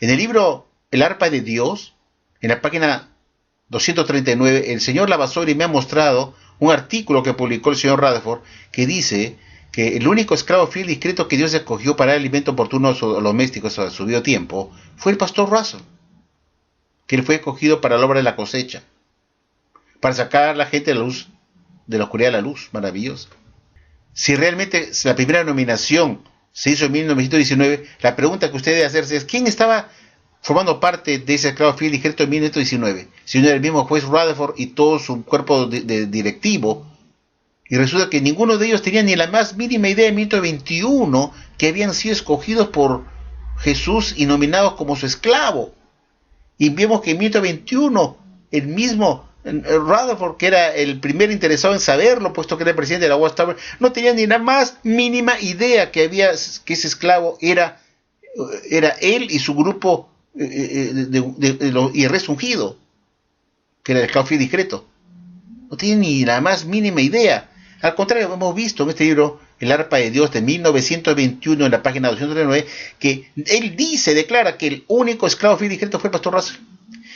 en el libro El Arpa de Dios, en la página 239, el señor Lavasori me ha mostrado un artículo que publicó el señor Rutherford que dice que el único esclavo fiel y discreto que Dios escogió para el alimento oportuno a los domésticos a su debido tiempo fue el pastor Russell, que él fue escogido para la obra de la cosecha, para sacar a la gente de la luz, de la oscuridad a la luz. Maravilloso. Si realmente la primera nominación se hizo en 1919, la pregunta que usted debe hacerse es: ¿quién estaba formando parte de ese esclavo fiel y discreto en 1919? Si no era el mismo juez Rutherford y todo su cuerpo de directivo. Y resulta que ninguno de ellos tenía ni la más mínima idea en 1921 que habían sido escogidos por Jesús y nominados como su esclavo. Y vemos que en 1921 el mismo Rutherford, que era el primer interesado en saberlo, puesto que era el presidente de la Watchtower, no tenía ni la más mínima idea que ese esclavo era él y su grupo y el resto ungido, que era el esclavo fiel y discreto. No tenía ni la más mínima idea. Al contrario, hemos visto en este libro, El Arpa de Dios, de 1921, en la página 239, que él declara que el único esclavo fiel y discreto fue el pastor Russell.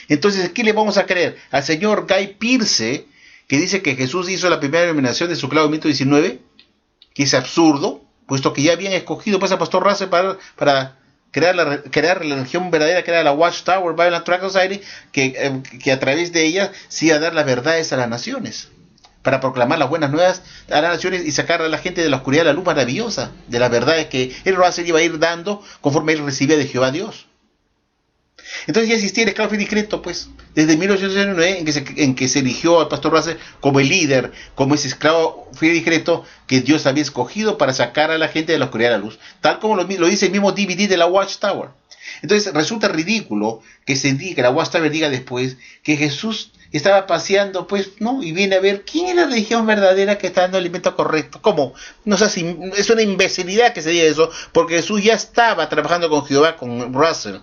Entonces, ¿qué le vamos a creer? Al señor Guy Pearce, que dice que Jesús hizo la primera nominación de su esclavo en 1919, que es absurdo, puesto que ya habían escogido pues al pastor Russell para crear la religión verdadera, que era la Watchtower Bible and Tract Society, que a través de ella sí iba a dar las verdades a las naciones, para proclamar las buenas nuevas a las naciones y sacar a la gente de la oscuridad a la luz maravillosa, de las verdades que el Russell iba a ir dando conforme él recibía de Jehová Dios. Entonces ya existía el esclavo fiel y discreto, pues, desde 1809, en que se eligió al pastor Russell como el líder, como ese esclavo fiel y discreto que Dios había escogido para sacar a la gente de la oscuridad a la luz, tal como lo dice el mismo DVD de la Watchtower. Entonces resulta ridículo que la Watchtower diga después que Jesús estaba paseando, pues, ¿no? Y viene a ver quién es la religión verdadera que está dando el alimento correcto. ¿Cómo? No sé si es una imbecilidad que se diga eso, porque Jesús ya estaba trabajando con Jehová, con Russell,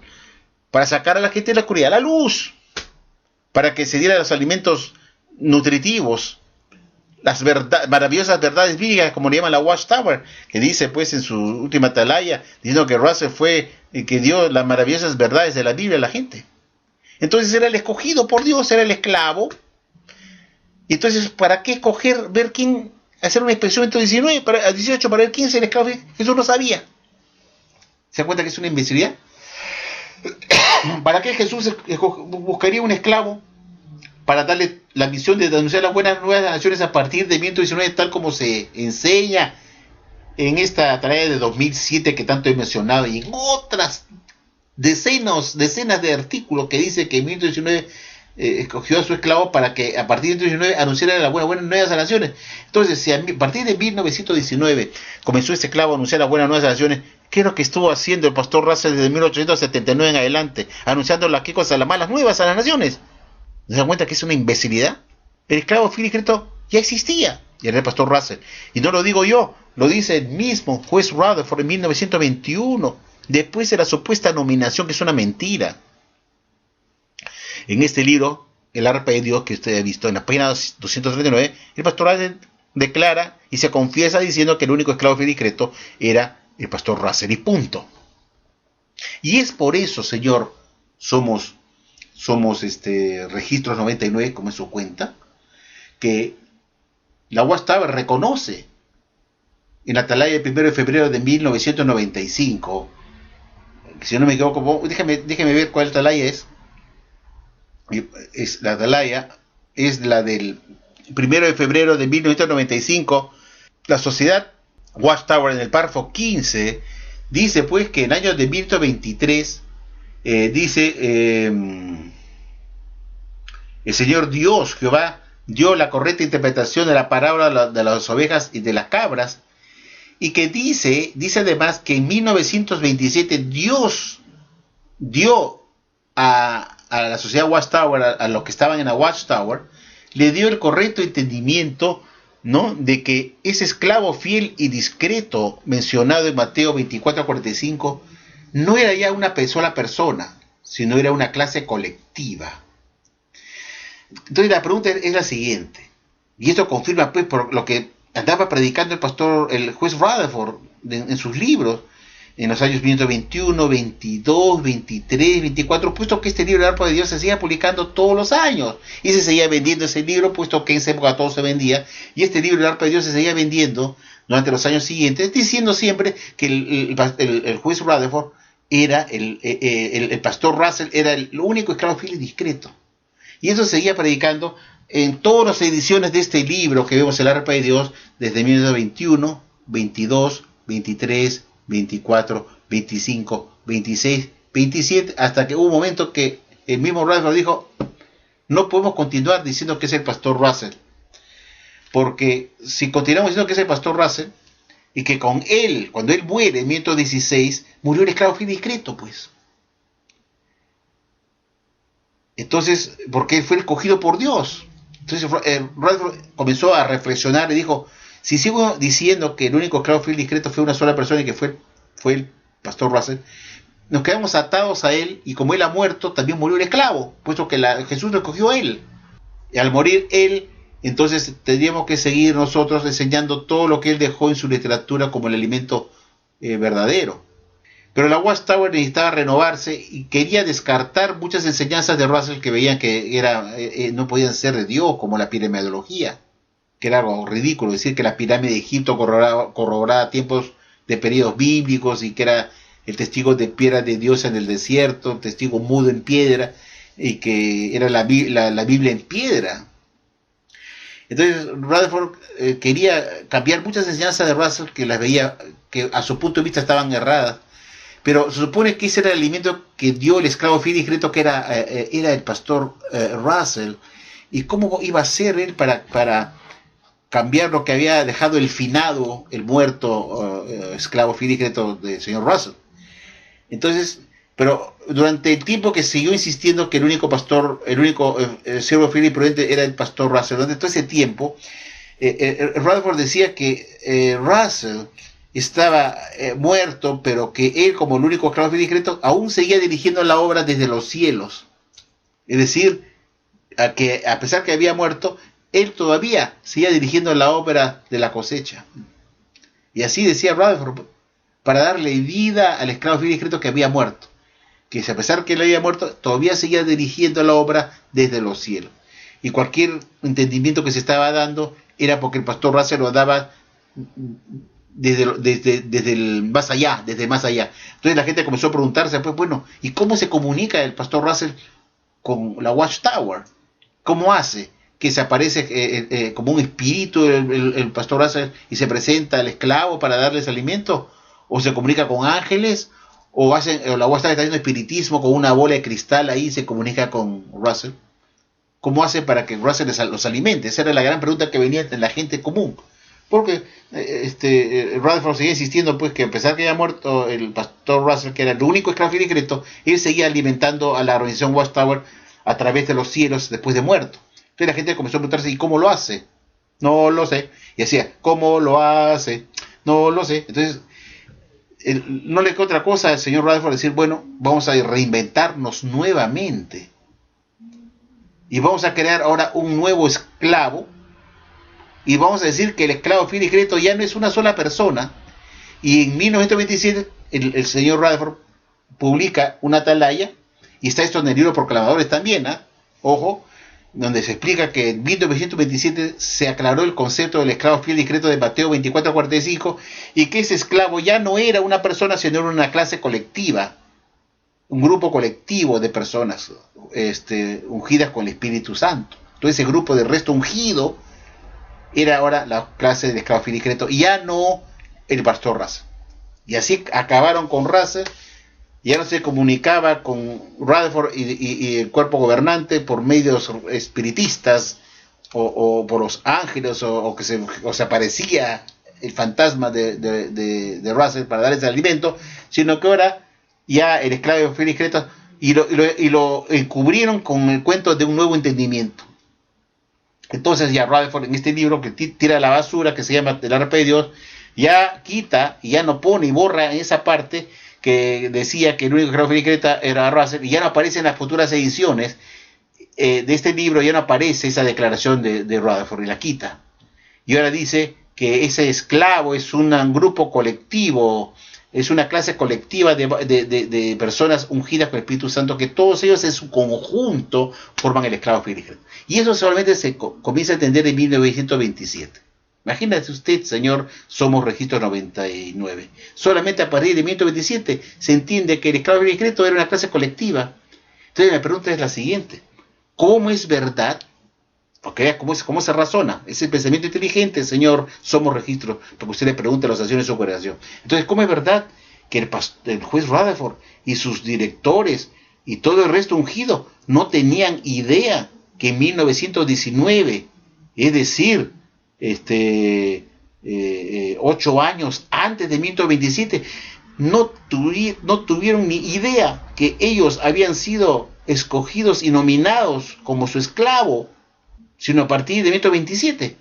para sacar a la gente de la oscuridad a la luz, para que se dieran los alimentos nutritivos, las maravillosas verdades bíblicas, como le llaman la Watchtower, que dice pues en su última atalaya, diciendo que Russell fue el que dio las maravillosas verdades de la Biblia a la gente. Entonces era el escogido por Dios, era el esclavo. Y entonces, ¿para qué escoger, ver quién, hacer un experimento 18 para ver quién es el esclavo? Jesús no sabía. ¿Se da cuenta que es una imbecilidad? ¿Para qué Jesús buscaría un esclavo para darle la misión de anunciar las buenas nuevas a las naciones a partir de 1919, tal como se enseña en esta tarea de 2007 que tanto he mencionado, y en otras decenas de artículos que dice que en 1919 escogió a su esclavo para que a partir de 1919 anunciara las buenas nuevas a las naciones? Entonces, si a partir de 1919 comenzó ese esclavo a anunciar las buenas nuevas a las naciones, ¿qué es lo que estuvo haciendo el pastor Russell desde 1879 en adelante? Anunciando las cosas, las malas nuevas a las naciones. ¿Se dan cuenta que es una imbecilidad? El esclavo fiel y discreto ya existía, y era el pastor Russell. Y no lo digo yo, lo dice el mismo juez Rutherford en 1921, después de la supuesta nominación, que es una mentira. En este libro, El arpa de Dios, que usted ha visto en la página 239, el pastor Russell declara y se confiesa diciendo que el único esclavo fiel y discreto era el pastor Russell, y punto. Y es por eso, Señor, somos Registros 99, como es su cuenta, que la Watchtower reconoce en la atalaya del 1 de febrero de 1995, si no me equivoco, déjeme ver cuál atalaya es. La atalaya es la del 1 de febrero de 1995. La sociedad Watchtower, en el párrafo 15, dice pues que en años de 1923 dice el Señor Dios, Jehová, dio la correcta interpretación de la parábola de las ovejas y de las cabras, y que dice además que en 1927 Dios dio a la sociedad Watchtower, a los que estaban en la Watchtower, le dio el correcto entendimiento, ¿no?, de que ese esclavo fiel y discreto mencionado en Mateo 24:45 no era ya una sola persona, sino era una clase colectiva. Entonces la pregunta es la siguiente, y esto confirma pues por lo que andaba predicando el juez Rutherford en sus libros en los años 1921, 22, 23, 24, puesto que este libro, El arpa de Dios, se seguía publicando todos los años, y se seguía vendiendo ese libro, puesto que en esa época todo se vendía, y este libro, El arpa de Dios, se seguía vendiendo durante los años siguientes, diciendo siempre que el juez Rutherford era el pastor Russell, era el único esclavo fiel y discreto. Y eso se seguía predicando en todas las ediciones de este libro que vemos, El arpa de Dios, desde 1921, 22, 23, 24, 25, 26, 27, hasta que hubo un momento que el mismo Rutherford dijo: no podemos continuar diciendo que es el pastor Russell, porque si continuamos diciendo que es el pastor Russell, y que con él, cuando él muere en 1916, murió el esclavo fiel y discreto, pues. Entonces, porque él fue escogido por Dios. Entonces Rutherford comenzó a reflexionar y dijo: si sigo diciendo que el único esclavo fiel y discreto fue una sola persona y que fue el pastor Russell, nos quedamos atados a él, y como él ha muerto, también murió el esclavo, puesto que Jesús lo escogió a él. Y al morir él, entonces tendríamos que seguir nosotros enseñando todo lo que él dejó en su literatura como el alimento verdadero. Pero la Watchtower necesitaba renovarse y quería descartar muchas enseñanzas de Russell que veían que no podían ser de Dios, como la piramidología, que era algo ridículo decir que la pirámide de Egipto corroboraba tiempos de periodos bíblicos, y que era el testigo de piedra de Dios en el desierto, el testigo mudo en piedra, y que era la Biblia en piedra. Entonces Rutherford quería cambiar muchas enseñanzas de Russell que las veía que a su punto de vista estaban erradas, pero se supone que ese era el alimento que dio el esclavo fiel y discreto, que era el pastor Russell. ¿Y cómo iba a ser él para cambiar lo que había dejado el finado, el muerto esclavo fiel y discreto del señor Russell? Entonces, pero durante el tiempo que siguió insistiendo que el único siervo fiel y prudente era el pastor Russell, durante todo ese tiempo, Rutherford decía que Russell estaba muerto, pero que él, como el único esclavo fiel y discreto, aún seguía dirigiendo la obra desde los cielos. Es decir, a pesar que había muerto, él todavía seguía dirigiendo la obra de la cosecha. Y así decía Rutherford, para darle vida al esclavo fiel y discreto que había muerto, que a pesar que él había muerto, todavía seguía dirigiendo la obra desde los cielos. Y cualquier entendimiento que se estaba dando era porque el pastor Russell lo daba desde el más allá, desde más allá. Entonces la gente comenzó a preguntarse, pues bueno, ¿y cómo se comunica el pastor Russell con la Watchtower? ¿Cómo hace? Que se aparece como un espíritu el pastor Russell y se presenta al esclavo para darles alimento, o se comunica con ángeles, o la Watchtower está haciendo espiritismo con una bola de cristal ahí y se comunica con Russell. ¿Cómo hace para que Russell los alimente? Esa era la gran pregunta que venía de la gente común. Porque Rutherford seguía insistiendo pues que a pesar que había muerto el pastor Russell, que era el único esclavo fiel y discreto, él seguía alimentando a la organización Watchtower a través de los cielos después de muerto. Entonces la gente comenzó a preguntarse, ¿y cómo lo hace? No lo sé. Y decía, ¿cómo lo hace? No lo sé. Entonces no le quedó otra cosa al señor Rutherford decir, bueno, vamos a reinventarnos nuevamente. Y vamos a crear ahora un nuevo esclavo. Y vamos a decir que el esclavo fiel y discreto ya no es una sola persona. Y en 1927 el señor Rutherford publica una atalaya, y está esto en el libro Proclamadores también, ojo, donde se explica que en 1927 se aclaró el concepto del esclavo fiel y discreto de Mateo 24:45, y que ese esclavo ya no era una persona, sino era una clase colectiva, un grupo colectivo de personas ungidas con el Espíritu Santo. Entonces ese grupo de resto ungido era ahora la clase del esclavo fiel y discreto, y ya no el pastor Russell. Y así acabaron con Russell. Ya no se comunicaba con Rutherford y el cuerpo gobernante por medios espiritistas o por los ángeles, o se aparecía el fantasma de Russell para darles el alimento, sino que ahora ya el esclavo fiel y discreto y lo encubrieron con el cuento de un nuevo entendimiento. Entonces ya Rutherford en este libro que tira a la basura, que se llama El arpa de Dios, ya quita y ya no pone y borra en esa parte que decía que el único esclavo fiel y discreto era Russell, y ya no aparece en las futuras ediciones de este libro, ya no aparece esa declaración de Rutherford, y la quita. Y ahora dice que ese esclavo es un grupo colectivo, es una clase colectiva de personas ungidas con el Espíritu Santo, que todos ellos en su conjunto forman el esclavo fiel y discreto. Y eso solamente se comienza a entender en 1927. Imagínate usted, señor, somos registro 99. Solamente a partir de 1927 se entiende que el esclavo fiel y discreto era una clase colectiva. Entonces la pregunta es la siguiente: ¿cómo es verdad? Porque vea cómo se razona. Es el pensamiento inteligente, señor, somos registro, porque usted le pregunta a las acciones de su congregación. Entonces, ¿cómo es verdad que el juez Rutherford y sus directores y todo el resto ungido no tenían idea que en 1919, es decir, 8 años antes de 1927, no tuvieron ni idea que ellos habían sido escogidos y nominados como su esclavo, sino a partir de 1927?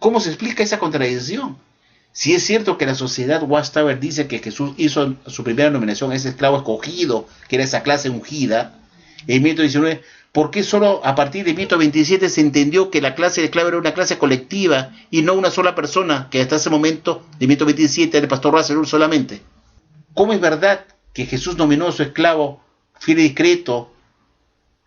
¿Cómo se explica esa contradicción? Si es cierto que la sociedad Watchtower dice que Jesús hizo su primera nominación a ese esclavo escogido, que era esa clase ungida, en 1919, ¿por qué solo a partir de 1927 se entendió que la clase de esclavo era una clase colectiva y no una sola persona, que hasta ese momento, de 1927, era el pastor Russell solamente? ¿Cómo es verdad que Jesús nominó a su esclavo fiel y discreto,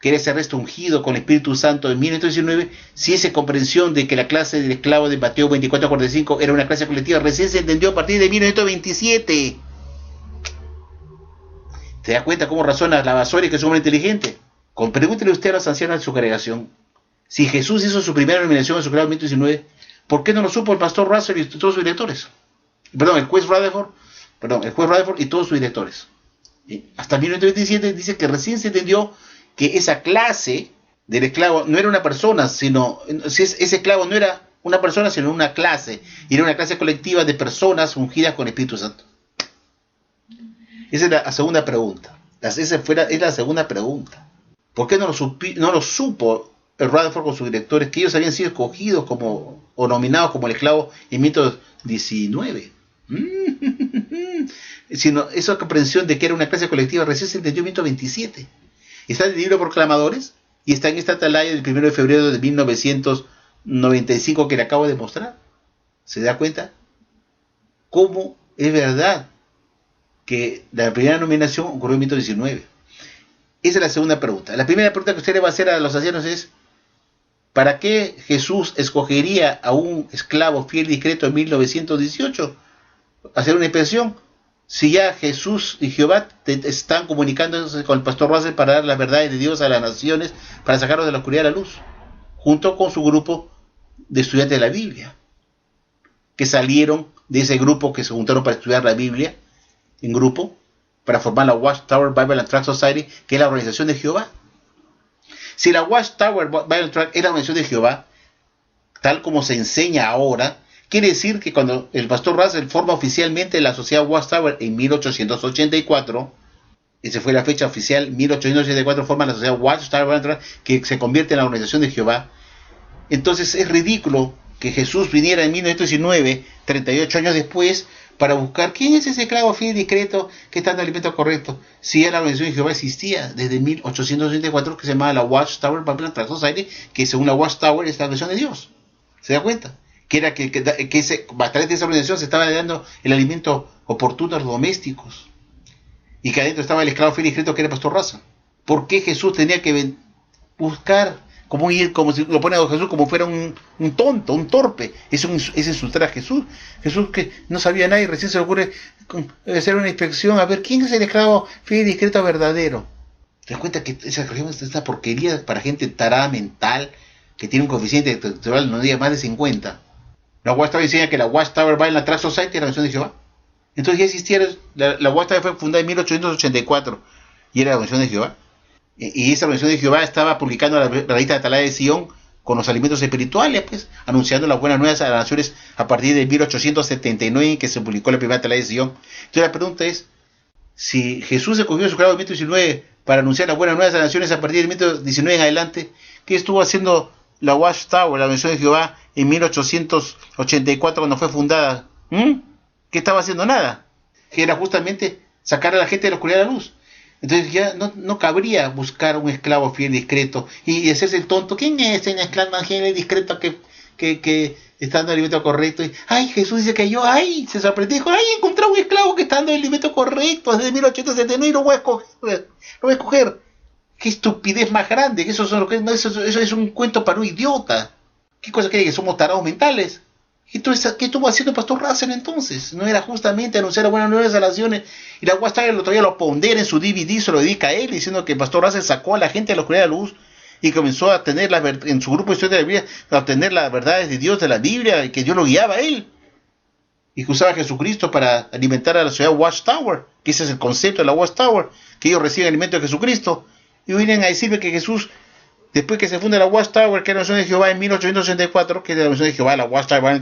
que era ese resto ungido con el Espíritu Santo en 1919, si esa comprensión de que la clase del esclavo de Mateo 24:45 era una clase colectiva recién se entendió a partir de 1927? ¿Te das cuenta cómo razona la basura y que es un hombre inteligente? Pregúntele usted a los ancianos de su congregación, si Jesús hizo su primera nominación a su esclavo en 1919, ¿por qué no lo supo el pastor Russell y todos sus directores? El juez Rutherford y todos sus directores. Hasta 1927 dice que recién se entendió que esa clase del esclavo no era una persona, sino ese esclavo no era una persona, sino una clase, y era una clase colectiva de personas ungidas con el Espíritu Santo. Esa es la segunda pregunta. Es la segunda pregunta. ¿Por qué no lo supo el Rutherford con sus directores, que ellos habían sido escogidos o nominados como el esclavo en 1919? Sino esa comprensión de que era una clase colectiva recién se entendió en 1927. Está en el libro Proclamadores, Y está en esta atalaya del 1 de febrero de 1995 que le acabo de mostrar. ¿Se da cuenta? ¿Cómo es verdad que la primera nominación ocurrió en 1919? Esa es la segunda pregunta. La primera pregunta que usted le va a hacer a los ancianos es: ¿para qué Jesús escogería a un esclavo fiel y discreto en 1918? Hacer una expresión. Si ya Jesús y Jehová están comunicándose con el pastor Russell para dar las verdades de Dios a las naciones, para sacarlos de la oscuridad a la luz, junto con su grupo de estudiantes de la Biblia, que salieron de ese grupo que se juntaron para estudiar la Biblia, en grupo, para formar la Watchtower Bible and Tract Society, que es la organización de Jehová. Si la Watchtower Bible and Tract es la organización de Jehová, tal como se enseña ahora, quiere decir que cuando el pastor Russell forma oficialmente la sociedad Watchtower en 1884, esa fue la fecha oficial, 1884 forma la sociedad Watchtower, que se convierte en la organización de Jehová. Entonces es ridículo que Jesús viniera en 1919, 38 años después, para buscar quién es ese esclavo fiel y discreto que está dando el alimento correcto, si ya la organización de Jehová existía desde 1884, que se llamaba la Watchtower Bible and Tract Society, que según la Watchtower es la organización de Dios. ¿Se da cuenta? Que era que a través de esa organización se estaba dando el alimento oportuno a los domésticos, y que adentro estaba el esclavo fiel y discreto que era el pastor Russell. ¿Por qué Jesús tenía que buscar, como si lo pone a Jesús como fuera un tonto, un torpe? Es insultar a Jesús. Jesús, que no sabía nada, y recién se le ocurre hacer una inspección a ver quién es el esclavo fiel y discreto verdadero. ¿Te das cuenta que esa religión es una porquería para gente tarada mental, que tiene un coeficiente intelectual no diga más de 50? La Watchtower enseña que la Watchtower Bible and Tract Society es la organización de Jehová. Entonces ya existiera, la Watchtower fue fundada en 1884 y era la organización de Jehová. Y esa organización de Jehová estaba publicando la revista de Atalaya de Sion con los alimentos espirituales, pues, anunciando las buenas nuevas a las naciones a partir de 1879, que se publicó la primera Atalaya de Sion. Entonces la pregunta es: si Jesús escogió su esclavo en 1919 para anunciar las buenas nuevas a las naciones a partir de 1919 en adelante, ¿qué estuvo haciendo la Watchtower, la organización de Jehová, en 1884 cuando fue fundada? ¿Qué estaba haciendo? Nada. Que era justamente sacar a la gente de la oscuridad a la luz. Entonces ya no cabría buscar un esclavo fiel y discreto y hacerse el tonto. ¿Quién es el esclavo fiel y discreto que está dando el alimento correcto? Y, ay, Jesús dice que yo, ay, se sorprendió, dijo, ay, encontré un esclavo que está dando el alimento correcto desde 1879 y lo voy a escoger. Qué estupidez más grande. Eso es un cuento para un idiota. ¿Qué cosa cree? ¿Que somos tarados mentales? Entonces, ¿qué estuvo haciendo el pastor Russell entonces? ¿No era justamente anunciar las buenas nuevas a las naciones? Y la Watchtower todavía lo pondera en su DVD, se lo dedica a él, diciendo que el pastor Russell sacó a la gente de la oscuridad de la luz y comenzó a tener en su grupo de estudios de la Biblia, a tener las verdades de Dios de la Biblia, y que Dios lo guiaba a él. Y que usaba a Jesucristo para alimentar a la sociedad Watchtower, que ese es el concepto de la Watchtower, que ellos reciben alimento de Jesucristo. Y vienen a decirme que Jesús, después que se funda la Watchtower, que era la organización de Jehová en 1884, que es la organización de Jehová, la Watchtower,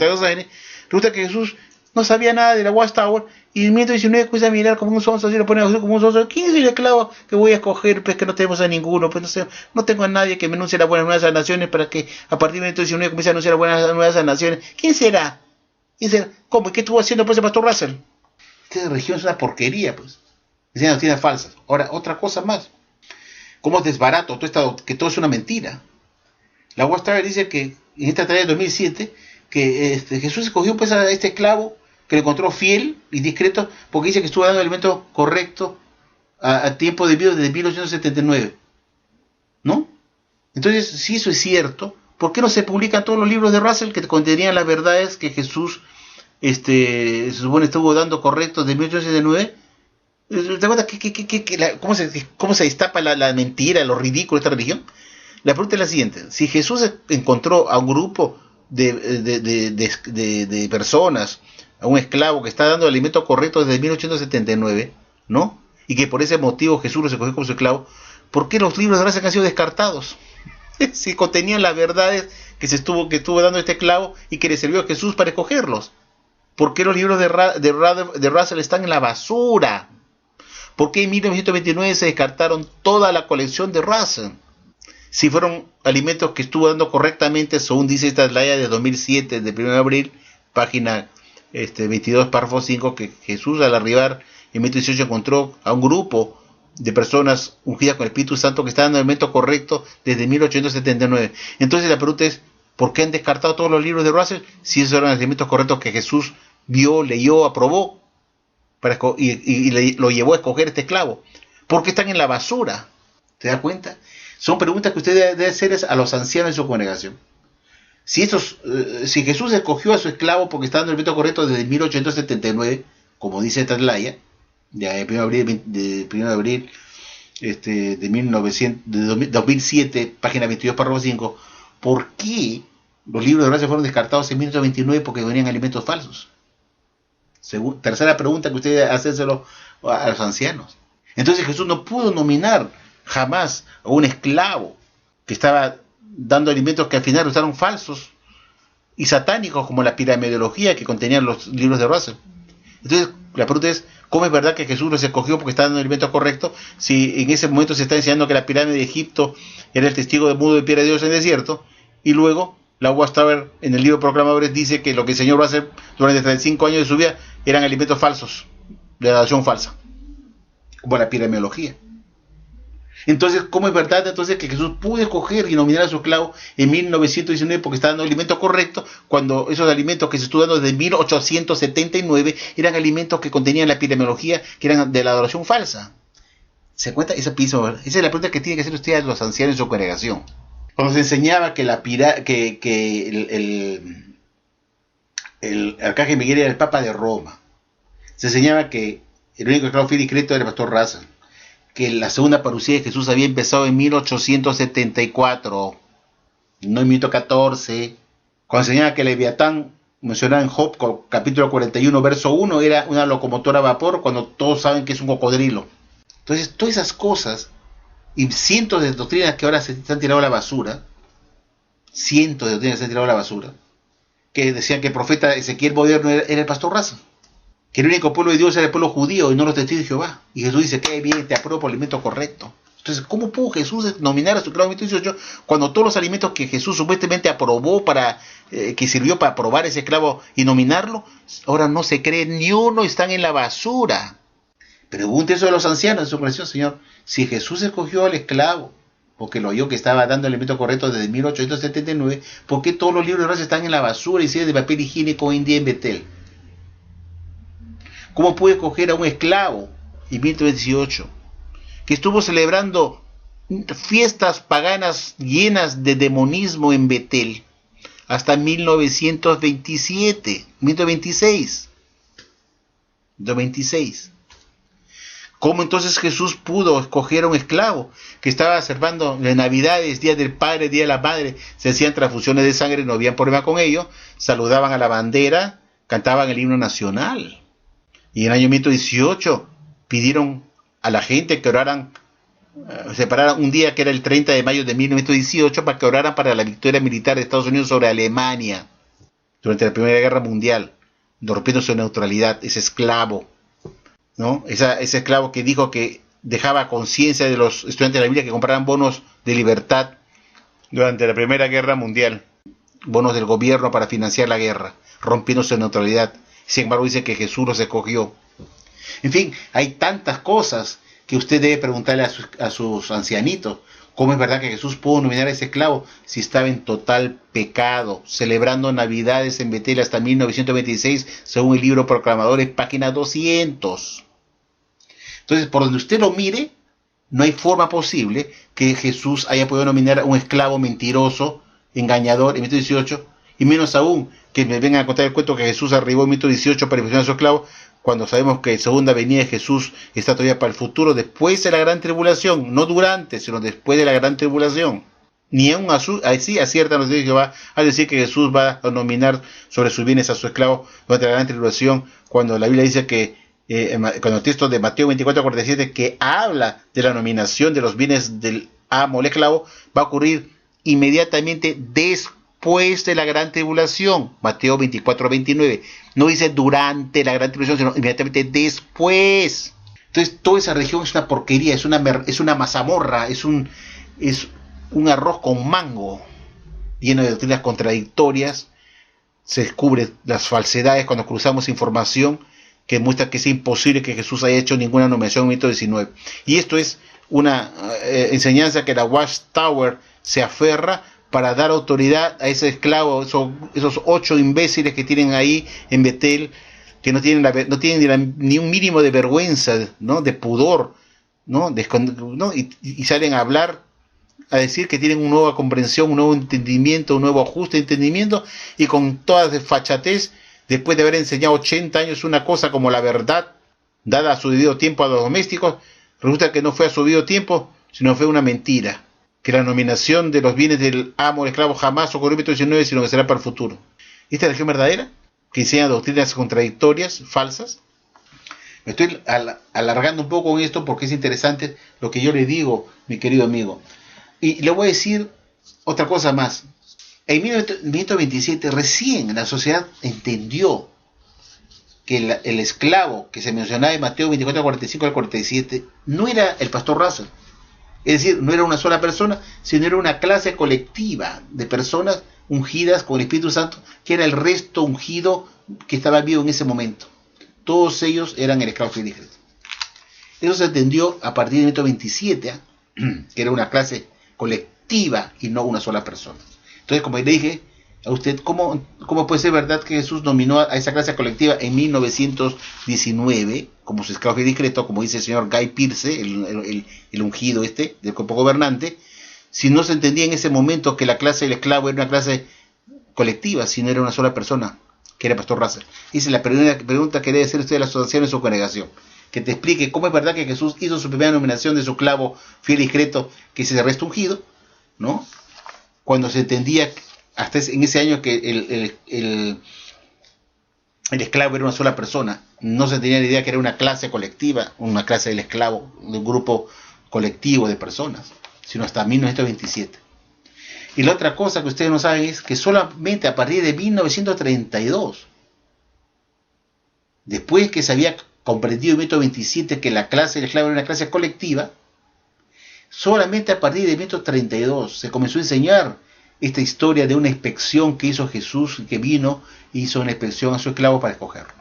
resulta que Jesús no sabía nada de la Watchtower, y en 1919 cuesta mirar como un sonso, así lo pone a Jesús como un sonso. ¿Quién es el esclavo que voy a escoger? Pues que no tenemos a ninguno, pues no tengo a nadie que me anuncie las buenas nuevas a las naciones, para que a partir de 1919 comience a anunciar las buenas nuevas a las naciones. ¿Quién será? ¿Cómo? ¿Y qué estuvo haciendo pues el pastor Russell? Esta religión es una porquería, pues. Enseñan doctrinas falsas. Ahora, otra cosa más. ¿Cómo es desbarato que todo es una mentira? La Watchtower dice que en esta tarea de 2007 que Jesús escogió pues a este esclavo que lo encontró fiel y discreto porque dice que estuvo dando el alimento correcto a tiempo debido desde 1879, ¿no? Entonces, si eso es cierto, ¿por qué no se publican todos los libros de Russell que contenían las verdades que Jesús se supone estuvo dando correctos desde 1879? ¿Te acuerdas cómo se destapa la mentira, lo ridículo de esta religión? La pregunta es la siguiente: si Jesús encontró a un grupo de personas, a un esclavo que está dando el alimento correcto desde 1879, ¿no? Y que por ese motivo Jesús los escogió como su esclavo, ¿por qué los libros de Russell han sido descartados? Si contenían las verdades que estuvo dando este esclavo y que le sirvió a Jesús para escogerlos. ¿Por qué los libros de Russell están en la basura? ¿Por qué en 1929 se descartaron toda la colección de Russell? Si fueron alimentos que estuvo dando correctamente, según dice esta atalaya de 2007, de 1 de abril, página 22, párrafo 5, que Jesús al arribar en 1918 encontró a un grupo de personas ungidas con el Espíritu Santo que estaban en el momento correcto desde 1879. Entonces la pregunta es, ¿por qué han descartado todos los libros de Russell si esos eran los elementos correctos que Jesús vio, leyó, aprobó lo llevó a escoger este esclavo? ¿Por qué están en la basura? ¿Te das cuenta? Son preguntas que usted debe hacer a los ancianos de su congregación. Si Jesús escogió a su esclavo porque estaba en el momento correcto desde 1879, como dice Tatlaya, ya el 1 de abril de 2007, página 22, párrafo 5, ¿por qué los libros de Russell fueron descartados en 1929? Porque venían alimentos falsos. Tercera pregunta que usted hacérselo a los ancianos. Entonces Jesús no pudo nominar jamás a un esclavo que estaba dando alimentos que al final resultaron falsos y satánicos, como la piramidología que contenían los libros de Russell. Entonces la pregunta es, ¿cómo es verdad que Jesús los escogió porque estaba dando el alimento correcto si en ese momento se está enseñando que la pirámide de Egipto era el testigo de mudo de piedra de Dios en el desierto? Y luego la Watchtower en el libro Proclamadores dice que lo que el Señor va a hacer durante 35 años de su vida eran alimentos falsos, de adoración falsa, como la piramidología. Entonces, ¿cómo es verdad entonces que Jesús pudo escoger y nominar a su esclavo en 1919 porque estaba dando el alimento correcto, cuando esos alimentos que se estuvo dando desde 1879 eran alimentos que contenían la piramidología, que eran de la adoración falsa? ¿Se cuenta? Esa es la pregunta que tiene que hacer usted a los ancianos en su congregación. Cuando se enseñaba que el arcángel Miguel era el Papa de Roma, se enseñaba que el único esclavo fiel y discreto era el pastor Russell, que la segunda parucía de Jesús había empezado en 1874, no en 1914. Cuando enseñaba que Leviatán, mencionado en Job, capítulo 41, verso 1, era una locomotora a vapor, cuando todos saben que es un cocodrilo. Entonces, todas esas cosas y cientos de doctrinas que ahora se han tirado a la basura, que decían que el profeta Ezequiel moderno era el pastor Russell, que el único pueblo de Dios era el pueblo judío y no los testigos de Jehová. Y Jesús dice, qué bien, te apruebo por el alimento correcto. Entonces, ¿cómo pudo Jesús nominar a su esclavo en 18 cuando todos los alimentos que Jesús supuestamente aprobó que sirvió para aprobar ese esclavo y nominarlo, ahora no se cree ni uno, están en la basura? Pregunte eso a los ancianos de su congregación, Señor. Si Jesús escogió al esclavo porque lo oyó que estaba dando el alimento correcto desde 1879, ¿por qué todos los libros de Russell están en la basura y siguen de papel higiénico hoy en día en Betel? ¿Cómo puede escoger a un esclavo en 1918 que estuvo celebrando fiestas paganas llenas de demonismo en Betel hasta 1926? ¿Cómo entonces Jesús pudo escoger a un esclavo que estaba observando las Navidades, Día del Padre, Día de la Madre, se hacían transfusiones de sangre, no había problema con ello, saludaban a la bandera, cantaban el himno nacional? Y en el año 1918 pidieron a la gente que oraran, separaran un día que era el 30 de mayo de 1918 para que oraran para la victoria militar de Estados Unidos sobre Alemania durante la Primera Guerra Mundial, rompiendo su neutralidad, ese esclavo, ¿no? Ese esclavo que dijo que dejaba conciencia de los estudiantes de la Biblia que compraran bonos de libertad durante la Primera Guerra Mundial, bonos del gobierno para financiar la guerra, rompiendo su neutralidad. Sin embargo, dice que Jesús los escogió. En fin, hay tantas cosas que usted debe preguntarle a sus ancianitos. ¿Cómo es verdad que Jesús pudo nominar a ese esclavo si estaba en total pecado, celebrando Navidades en Betel hasta 1926, según el libro Proclamadores, página 200? Entonces, por donde usted lo mire, no hay forma posible que Jesús haya podido nominar a un esclavo mentiroso, engañador en 1918, y menos aún que me vengan a contar el cuento que Jesús arribó en 1918 para impresionar a su esclavo, cuando sabemos que la segunda venida de Jesús está todavía para el futuro, después de la gran tribulación, no durante, sino después de la gran tribulación. Ni aún así aciertan los de Jehová al decir que Jesús va a nominar sobre sus bienes a su esclavo durante la gran tribulación, cuando la Biblia dice que, con el texto de Mateo 24:47, que habla de la nominación de los bienes del amo, el esclavo, va a ocurrir inmediatamente después de la gran tribulación. Mateo 24:29. No dice durante la gran tribulación, sino inmediatamente después. Entonces, toda esa religión es una porquería, es una mazamorra, es un arroz con mango, lleno de doctrinas contradictorias. Se descubren las falsedades cuando cruzamos información que muestra que es imposible que Jesús haya hecho ninguna nominación en 1919. Y esto es una enseñanza que la Watchtower se aferra para dar autoridad a ese esclavo, esos 8 imbéciles que tienen ahí en Betel, que no tienen ni un mínimo de vergüenza, ¿no? De pudor, ¿no? Y salen a hablar, a decir que tienen una nueva comprensión, un nuevo entendimiento, un nuevo ajuste de entendimiento, y con toda desfachatez, después de haber enseñado 80 años una cosa como la verdad, dada a su debido tiempo a los domésticos, resulta que no fue a su debido tiempo, sino fue una mentira, que la nominación de los bienes del amo o esclavo jamás ocurrió en 1919, sino que será para el futuro. ¿Esta es la religión verdadera? Que enseña doctrinas contradictorias, falsas. Me estoy alargando un poco con esto porque es interesante lo que yo le digo, mi querido amigo. Y le voy a decir otra cosa más. En 1927 recién la sociedad entendió que el esclavo que se mencionaba en Mateo 24, 45 al 47 no era el pastor Russell. Es decir, no era una sola persona, sino era una clase colectiva de personas ungidas con el Espíritu Santo, que era el resto ungido que estaba vivo en ese momento. Todos ellos eran el esclavo fiel y discreto. Eso se entendió a partir de 1927, que era una clase colectiva y no una sola persona. Entonces, como le dije a usted, ¿cómo puede ser verdad que Jesús nominó a esa clase colectiva en 1919 como su esclavo fiel y discreto, como dice el señor Guy Pearce, el ungido del cuerpo gobernante, si no se entendía en ese momento que la clase del esclavo era una clase colectiva, si no era una sola persona, que era el pastor Russell? Esa es la pregunta que debe hacer usted a la asociación en su congregación, que te explique cómo es verdad que Jesús hizo su primera nominación de su esclavo fiel y discreto, que es ese resto ungido, ¿no? Cuando se entendía hasta en ese año que el esclavo era una sola persona, no se tenía la idea que era una clase colectiva, una clase del esclavo, de un grupo colectivo de personas, sino hasta 1927. Y la otra cosa que ustedes no saben es que solamente a partir de 1932, después que se había comprendido en 1927 que la clase del esclavo era una clase colectiva, solamente a partir de 1932 se comenzó a enseñar esta historia de una inspección que hizo Jesús, que vino y hizo una inspección a su esclavo para escogerlo.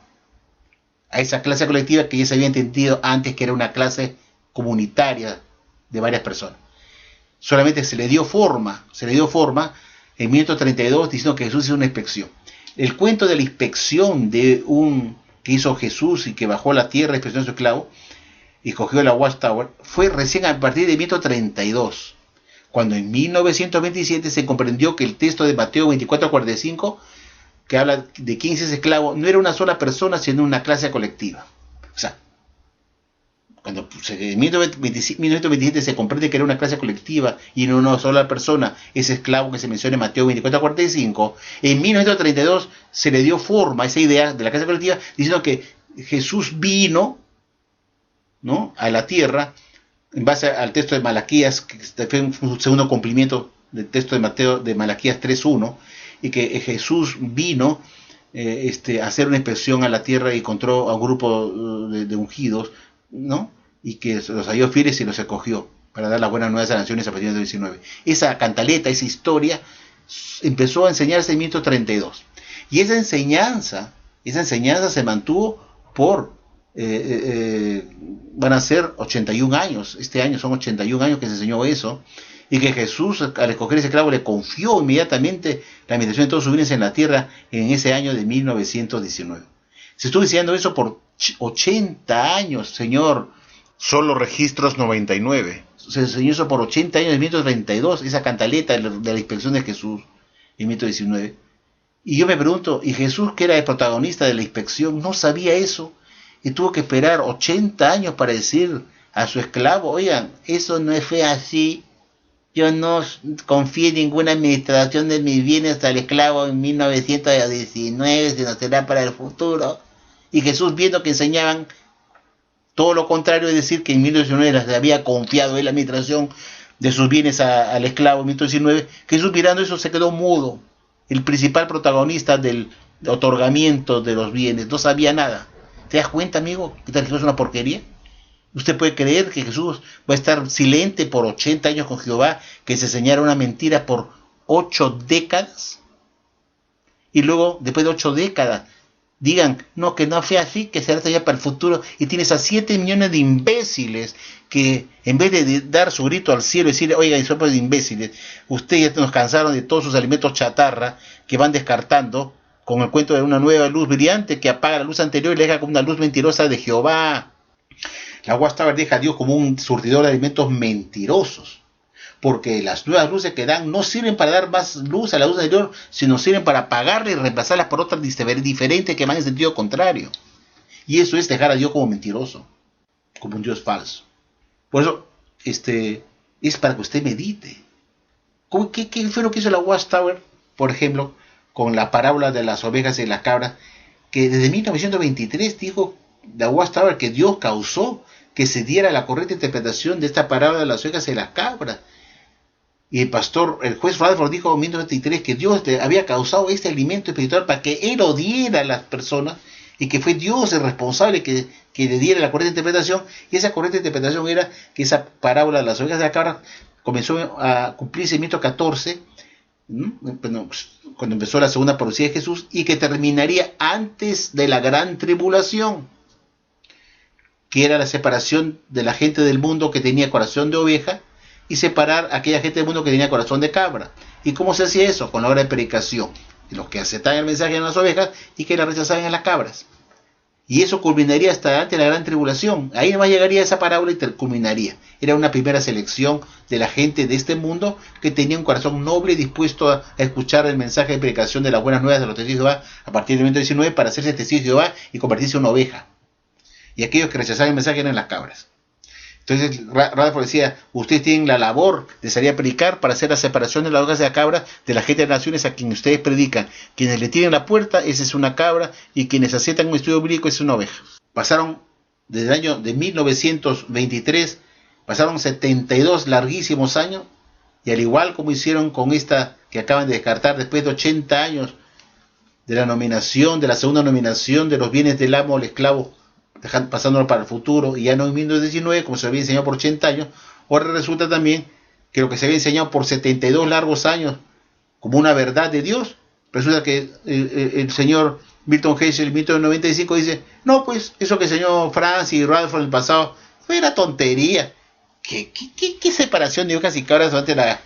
A esa clase colectiva que ya se había entendido antes que era una clase comunitaria de varias personas. Solamente se le dio forma en 1932 diciendo que Jesús hizo una inspección. El cuento de la inspección que hizo Jesús y que bajó a la tierra, inspeccionó a su esclavo y cogió la Watchtower, fue recién a partir de 1932. Cuando en 1927 se comprendió que el texto de Mateo 24:45, que habla de quién es ese esclavo, no era una sola persona, sino una clase colectiva. O sea, cuando en 1927 se comprende que era una clase colectiva y no una sola persona, ese esclavo que se menciona en Mateo 24:45, en 1932 se le dio forma a esa idea de la clase colectiva, diciendo que Jesús vino, ¿no?, a la tierra, en base al texto de Malaquías, que fue un segundo cumplimiento del texto de Malaquías 3:1, y que Jesús vino a hacer una inspección a la tierra y encontró a un grupo de ungidos, ¿no?, y que los halló fieles y los escogió para dar las buenas nuevas a las naciones a partir del 19. Esa cantaleta, esa historia, empezó a enseñarse en 1932. Y esa enseñanza se mantuvo por van a ser 81 años, este año son 81 años que se enseñó eso, y que Jesús al escoger ese esclavo le confió inmediatamente la administración de todos sus bienes en la tierra en ese año de 1919. Se estuvo enseñando eso por 80 años, señor. Solo registros 99. Se enseñó eso por 80 años, en 1932, esa cantaleta de la inspección de Jesús en 1919. Y yo me pregunto, ¿y Jesús, que era el protagonista de la inspección, no sabía eso? Y tuvo que esperar 80 años para decir a su esclavo: oigan, eso no fue así, yo no confié en ninguna administración de mis bienes al esclavo en 1919, sino será para el futuro. Y Jesús, viendo que enseñaban todo lo contrario, es decir, que en 1919 les había confiado él la administración de sus bienes al esclavo en 1919, Jesús, mirando eso, se quedó mudo. El principal protagonista del otorgamiento de los bienes no sabía nada. ¿Te das cuenta, amigo, que esta religión es una porquería? ¿Usted puede creer que Jesús va a estar silente por 80 años con Jehová, que se enseñara una mentira por 8 décadas? Y luego, después de 8 décadas, digan, no, que no fue así, que será ya para el futuro, y tienes a 7 millones de imbéciles que en vez de dar su grito al cielo y decirle, oiga, somos de imbéciles, ustedes ya nos cansaron de todos sus alimentos chatarra que van descartando con el cuento de una nueva luz brillante que apaga la luz anterior y le deja como una luz mentirosa de Jehová. La Watchtower deja a Dios como un surtidor de alimentos mentirosos, porque las nuevas luces que dan no sirven para dar más luz a la luz anterior, sino sirven para apagarla y reemplazarlas por otras diferentes que van en sentido contrario. Y eso es dejar a Dios como mentiroso, como un Dios falso. Por eso, es para que usted medite. ¿Qué fue lo que hizo la Watchtower, por ejemplo, con la parábola de las ovejas y las cabras? Que desde 1923 dijo la Watchtower que Dios causó que se diera la correcta interpretación de esta parábola de las ovejas y las cabras. Y el juez Rutherford dijo en 1923 que Dios había causado este alimento espiritual para que Él lo diera a las personas y que fue Dios el responsable que le diera la correcta interpretación. Y esa correcta interpretación era que esa parábola de las ovejas y las cabras comenzó a cumplirse en 1914, cuando empezó la segunda parucía de Jesús, y que terminaría antes de la gran tribulación, que era la separación de la gente del mundo que tenía corazón de oveja y separar a aquella gente del mundo que tenía corazón de cabra. ¿Y cómo se hacía eso? Con la obra de predicación. Los que aceptaban el mensaje en las ovejas y que la rechazaban en las cabras. Y eso culminaría hasta antes de la gran tribulación. Ahí nomás llegaría esa parábola y culminaría. Era una primera selección de la gente de este mundo que tenía un corazón noble y dispuesto a escuchar el mensaje de predicación de las buenas nuevas de los testigos de Jehová a partir del momento 19 para hacerse testigos de Jehová y convertirse en una oveja. Y aquellos que rechazaban el mensaje eran las cabras. Entonces Rutherford decía, ustedes tienen la labor de salir a predicar para hacer la separación de las ovejas de la cabra de la gente de las naciones a quien ustedes predican. Quienes le tienen la puerta, esa es una cabra, y quienes aceptan un estudio bíblico, es una oveja. Pasaron, desde el año de 1923, pasaron 72 larguísimos años, y al igual como hicieron con esta que acaban de descartar después de 80 años de la nominación, de la segunda nominación de los bienes del amo al esclavo, pasándolo para el futuro, y ya no en 1919, como se había enseñado por 80 años, ahora resulta también que lo que se había enseñado por 72 largos años como una verdad de Dios, resulta que el señor Milton Hessel en 1995 dice, no, pues eso que enseñó Francis y Rutherford en el pasado fue una tontería. ¿Qué separación de ovejas y cabras durante la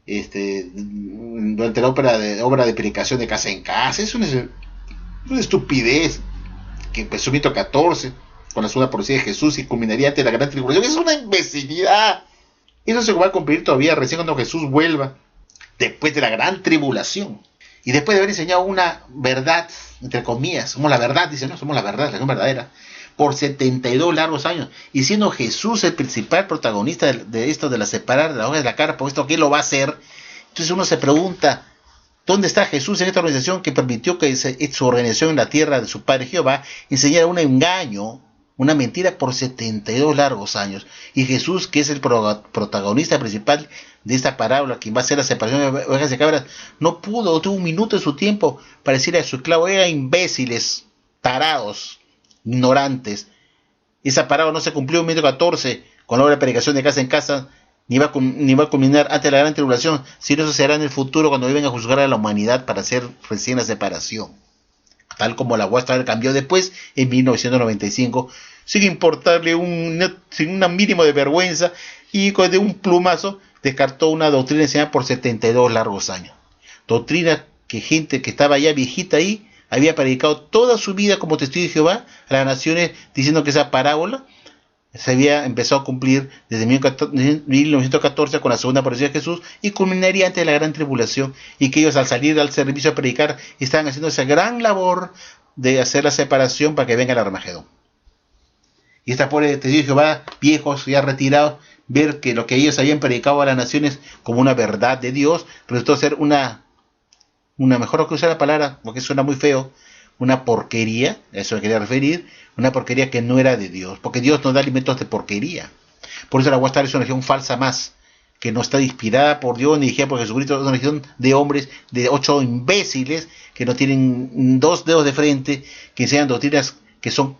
durante la obra de predicación de casa en casa? Es una estupidez que empezó en 1914 con la segunda profecía de Jesús y culminaría ante la gran tribulación. Es una imbecilidad. Eso se va a cumplir todavía recién cuando Jesús vuelva, después de la gran tribulación. Y después de haber enseñado una verdad, entre comillas, somos la verdad, dice, no, somos la verdad, la verdad verdadera, por 72 largos años, y siendo Jesús el principal protagonista de esto de la separar de la hoja de la cara, por esto, ¿quién lo va a hacer? Entonces uno se pregunta, ¿dónde está Jesús en esta organización que permitió que su organización en la tierra de su padre Jehová enseñara un engaño, una mentira por 72 largos años? Y Jesús, que es el protagonista principal de esta parábola, quien va a hacer la separación de ovejas y cabras, no pudo, tuvo un minuto de su tiempo para decirle a su esclavo, eran imbéciles, tarados, ignorantes. Esa parábola no se cumplió en 1914 con la obra de predicación de casa en casa, ni va a culminar antes de la gran tribulación, sino eso será en el futuro cuando vengan a juzgar a la humanidad para hacer recién la separación. Tal como la Watchtower cambió después en 1995, sin importarle sin un mínimo de vergüenza, y de un plumazo descartó una doctrina enseñada por 72 largos años. Doctrina que gente que estaba ya viejita ahí había predicado toda su vida como testigo de Jehová a las naciones, diciendo que esa parábola se había empezado a cumplir desde 1914 con la segunda aparición de Jesús y culminaría antes de la gran tribulación, y que ellos al salir al servicio a predicar estaban haciendo esa gran labor de hacer la separación para que venga el Armagedón. Y esta pobre testigo de Jehová, viejos ya retirados, ver que lo que ellos habían predicado a las naciones como una verdad de Dios resultó ser una mejor que usar la palabra porque suena muy feo, una porquería, a eso me quería referir, una porquería que no era de Dios, porque Dios nos da alimentos de porquería. Por eso la Watchtower es una religión falsa más, que no está inspirada por Dios ni dirigida por Jesucristo, es una religión de hombres, de 8 imbéciles, que no tienen 2 dedos de frente, que enseñan doctrinas que son...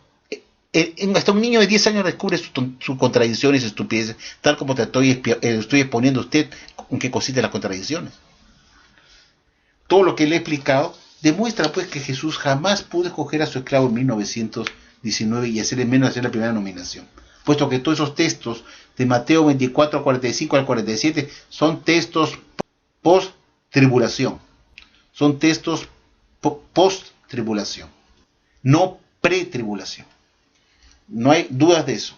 hasta un niño de 10 años descubre sus contradicciones y estupideces, tal como te estoy exponiendo a usted en qué consisten las contradicciones. Todo lo que le he explicado demuestra pues que Jesús jamás pudo escoger a su esclavo en 1919 y hacerle menos hacer la primera nominación, puesto que todos esos textos de Mateo 24, 45 al 47 son textos post-tribulación, son textos post-tribulación, no pre-tribulación. No hay dudas de eso.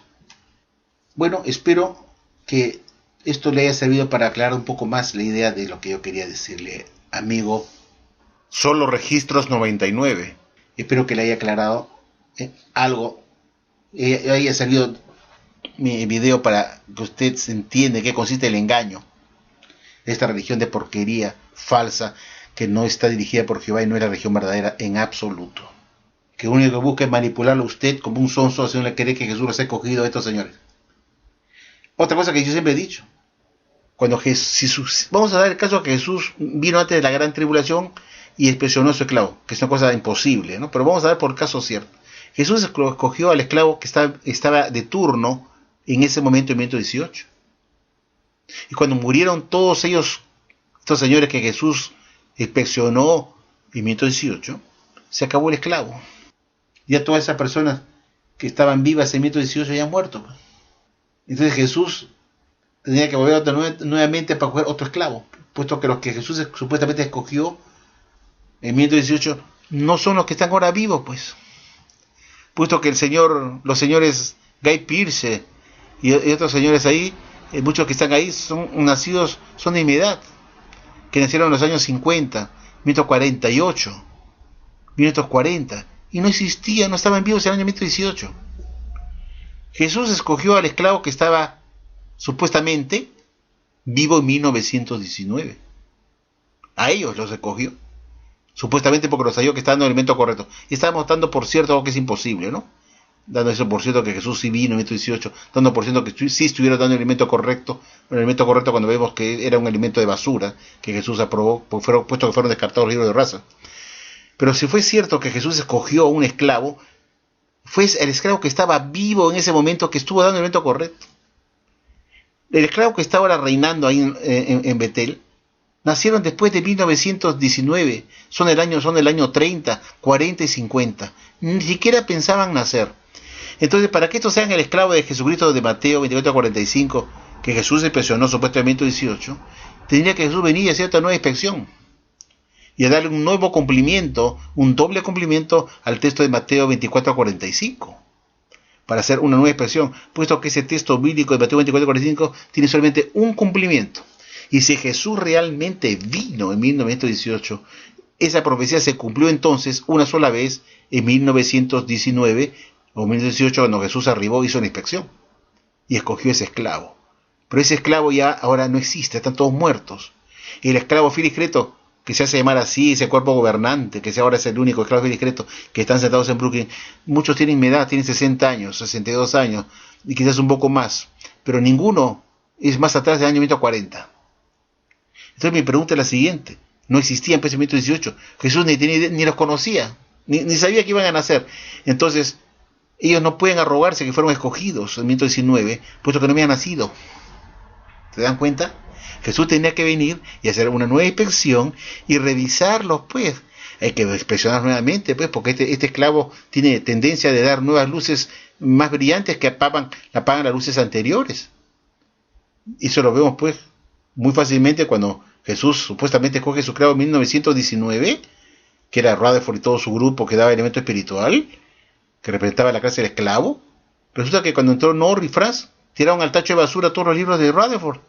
Bueno, espero que esto le haya servido para aclarar un poco más la idea de lo que yo quería decirle, amigo. Solo Registros 99. Espero que le haya aclarado algo, haya salido mi video para que usted se entienda en qué consiste el engaño de esta religión de porquería falsa que no está dirigida por Jehová y no es la religión verdadera en absoluto. Que lo único que busca es manipularlo a usted como un sonso haciéndole creer que Jesús los ha escogido a estos señores. Otra cosa que yo siempre he dicho, cuando Jesús, vamos a dar el caso que Jesús vino antes de la gran tribulación y expresionó a su esclavo, que es una cosa imposible, ¿no? Pero vamos a dar por caso cierto. Jesús escogió al esclavo que estaba de turno en ese momento en 1918. Y cuando murieron todos ellos, estos señores que Jesús inspeccionó en 1918, se acabó el esclavo. Ya todas esas personas que estaban vivas en 1918 ya han muerto. Entonces Jesús tenía que volver nuevamente para coger otro esclavo, puesto que los que Jesús supuestamente escogió en 1918 no son los que están ahora vivos, pues. Puesto que los señores Guy Pearce y otros señores ahí, muchos que están ahí son nacidos, son de mi edad, que nacieron en los años 50, 1948, 1940, y no existían, no estaban vivos en el año 1918. Jesús escogió al esclavo que estaba supuestamente vivo en 1919. A ellos los escogió, supuestamente porque los halló que estaban dando el elemento correcto. Y estábamos dando por cierto algo que es imposible, ¿no? Dando eso por cierto que Jesús sí vino en 1918, dando por cierto que sí estuviera dando el elemento correcto cuando vemos que era un elemento de basura que Jesús aprobó, puesto que fueron descartados los libros de raza. Pero si fue cierto que Jesús escogió a un esclavo, fue el esclavo que estaba vivo en ese momento que estuvo dando el elemento correcto. El esclavo que está ahora reinando ahí en Betel, nacieron después de 1919, son el año 30, 40 y 50. Ni siquiera pensaban nacer. Entonces, para que estos sean el esclavo de Jesucristo de Mateo 24 a 45, que Jesús impresionó supuestamente 18, tendría que Jesús venir y hacer otra nueva inspección y a darle un nuevo cumplimiento, un doble cumplimiento al texto de Mateo 24 a 45, para hacer una nueva expresión, puesto que ese texto bíblico de Mateo 24 a 45 tiene solamente un cumplimiento. Y si Jesús realmente vino en 1918, esa profecía se cumplió entonces una sola vez en 1919 o 1918, cuando Jesús arribó, hizo una inspección y escogió ese esclavo. Pero ese esclavo ya ahora no existe, están todos muertos. Y el esclavo fiel y discreto, que se hace llamar así, ese cuerpo gobernante, que ahora es el único esclavo fiel y discreto, que están sentados en Brooklyn, muchos tienen mi edad, tienen 60 años, 62 años, y quizás un poco más, pero ninguno es más atrás del año 1940. Entonces mi pregunta es la siguiente: no existían en 1918, Jesús ni los conocía, ni sabía que iban a nacer. Entonces ellos no pueden arrogarse que fueron escogidos en 1919, puesto que no habían nacido. ¿Se dan cuenta? Jesús tenía que venir y hacer una nueva inspección y revisarlos, pues. Hay que inspeccionar nuevamente, pues, porque este esclavo tiene tendencia de dar nuevas luces más brillantes que apagan las luces anteriores. Y eso lo vemos, pues, muy fácilmente cuando Jesús supuestamente escoge su esclavo en 1919, que era Rutherford y todo su grupo que daba elemento espiritual, que representaba la clase del esclavo. Resulta que cuando entró Norr y Franz, tiraron al tacho de basura todos los libros de Rutherford.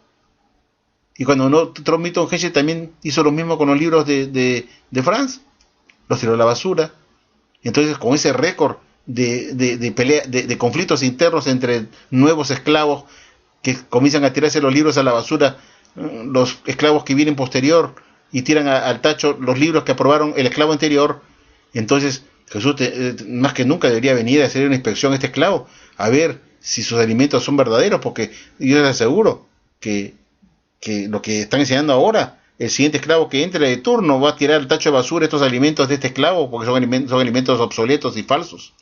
Y cuando entró Milton Hesse también hizo lo mismo con los libros de Franz, los tiró a la basura. Y entonces, con ese récord de conflictos internos entre nuevos esclavos que comienzan a tirarse los libros a la basura, los esclavos que vienen posterior y tiran al tacho los libros que aprobaron el esclavo anterior, entonces Jesús más que nunca debería venir a hacer una inspección a este esclavo, a ver si sus alimentos son verdaderos, porque yo les aseguro que lo que están enseñando ahora, el siguiente esclavo que entre de turno va a tirar al tacho de basura estos alimentos de este esclavo, porque son alimentos obsoletos y falsos.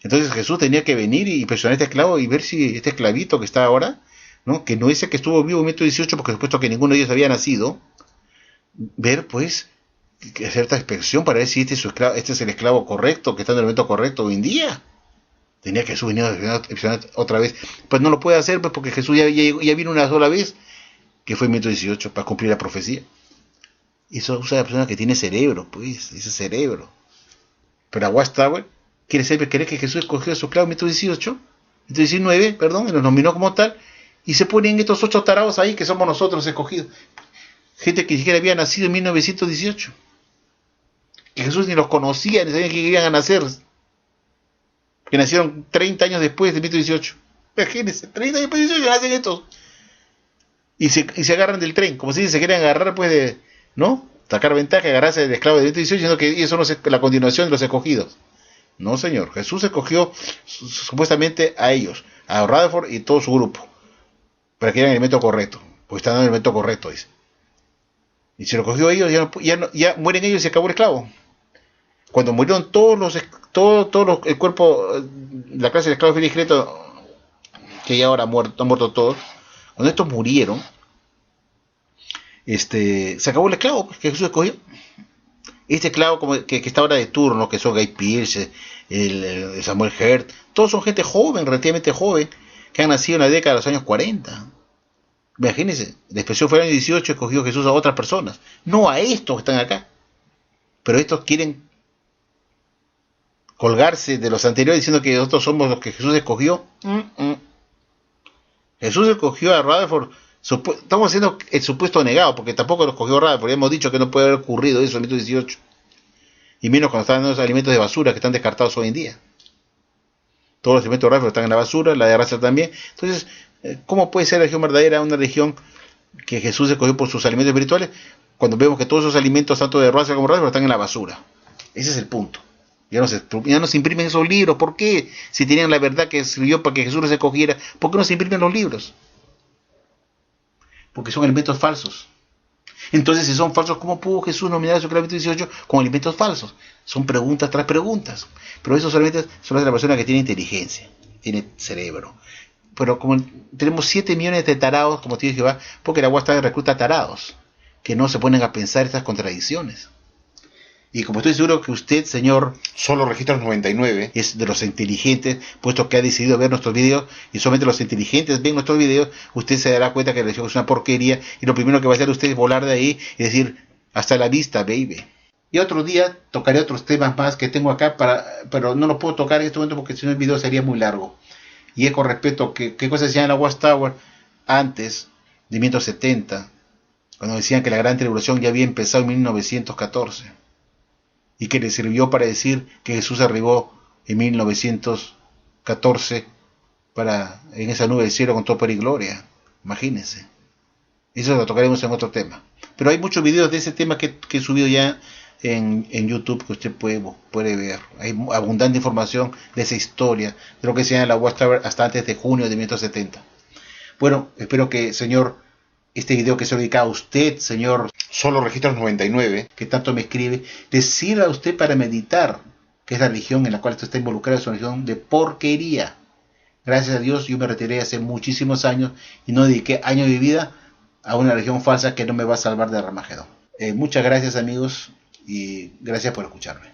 Entonces Jesús tenía que venir y inspeccionar a este esclavo y ver si este esclavito que está ahora, ¿no? Que no es el que estuvo vivo en 1918, porque supuesto que ninguno de ellos había nacido, ver pues que hacer esta inspección para ver si este es el esclavo correcto, que está en el momento correcto hoy en día. Tenía que Jesús venir a inspeccionar otra vez. Pues no lo puede hacer, pues, porque Jesús ya vino una sola vez, que fue en 1918, para cumplir la profecía. Eso usa la persona que tiene cerebro, pues, ese cerebro. Pero a Watchtower cree que Jesús escogió a su esclavo en 1918, 1919, perdón, y los nominó como tal, y se ponen estos 8 tarados ahí que somos nosotros escogidos. Gente que ni siquiera había nacido en 1918. Que Jesús ni los conocía, ni sabían que iban a nacer. Que nacieron 30 años después de 1918. Imagínense, 30 años después de 1918 nacen estos. Y se agarran del tren, como si se quieren agarrar, pues, de, ¿no? Sacar ventaja, agarrarse del esclavo de 1918, diciendo que eso no es la continuación de los escogidos. No, señor. Jesús escogió supuestamente a ellos, a Rutherford y todo su grupo, para que eran el elemento correcto. Porque están en el elemento correcto, dice. Y si lo cogió a ellos, ya mueren ellos y se acabó el esclavo. Cuando murieron el cuerpo, la clase de esclavos discreto, que ya ahora han muerto todos, cuando estos murieron, se acabó el esclavo que Jesús escogió. Este esclavo que está ahora de turno, que son Guy Pearce, el Samuel Hurt, todos son gente joven, relativamente joven, que han nacido en la década de los años 40. Imagínense, la expresión fue en el año 18, escogió Jesús a otras personas, no a estos que están acá. Pero estos quieren colgarse de los anteriores diciendo que nosotros somos los que Jesús escogió. Jesús escogió a Rutherford. Estamos haciendo el supuesto negado, porque tampoco lo escogió Rutherford. Ya hemos dicho que no puede haber ocurrido eso en 1918. Y menos cuando están dando esos alimentos de basura que están descartados hoy en día. Todos los alimentos de Rutherford están en la basura, la de Russell también. Entonces, ¿cómo puede ser la religión verdadera una religión que Jesús escogió por sus alimentos espirituales, cuando vemos que todos esos alimentos, tanto de Russell como Rutherford, están en la basura? Ese es el punto. Ya no se imprimen esos libros. ¿Por qué? Si tenían la verdad que escribió para que Jesús los escogiera, ¿por qué no se imprimen los libros? Porque son alimentos falsos. Entonces, si son falsos, ¿cómo pudo Jesús nominar a su esclavo 18 con alimentos falsos? Son preguntas tras preguntas. Pero eso solamente son las de la persona que tiene inteligencia, tiene cerebro. Pero como tenemos 7 millones de tarados, como te dije, Jehová, porque la Watchtower recluta tarados que no se ponen a pensar estas contradicciones. Y como estoy seguro que usted, señor, Solo Registros 99, es de los inteligentes, puesto que ha decidido ver nuestros videos, y solamente los inteligentes ven nuestros videos, usted se dará cuenta que la religión es una porquería, y lo primero que va a hacer usted es volar de ahí y decir, hasta la vista, baby. Y otro día tocaré otros temas más que tengo acá, pero no los puedo tocar en este momento porque si no el video sería muy largo. Y es con respecto a qué cosas decían en la Watchtower antes de 1970, cuando decían que la gran tribulación ya había empezado en 1914. Y que le sirvió para decir que Jesús arribó en 1914 en esa nube del cielo con todo poder y gloria. Imagínense. Eso lo tocaremos en otro tema. Pero hay muchos videos de ese tema que he subido ya en YouTube que usted puede ver. Hay abundante información de esa historia, de lo que se llama la Watchtower hasta antes de junio de 1970. Bueno, espero que, señor, este video que se dedica a usted, señor Solo Registros 99, que tanto me escribe, le sirva a usted para meditar, que es la religión en la cual usted está involucrado, es una religión de porquería. Gracias a Dios yo me retiré hace muchísimos años y no dediqué años de mi vida a una religión falsa que no me va a salvar de Armagedón. Muchas gracias, amigos, y gracias por escucharme.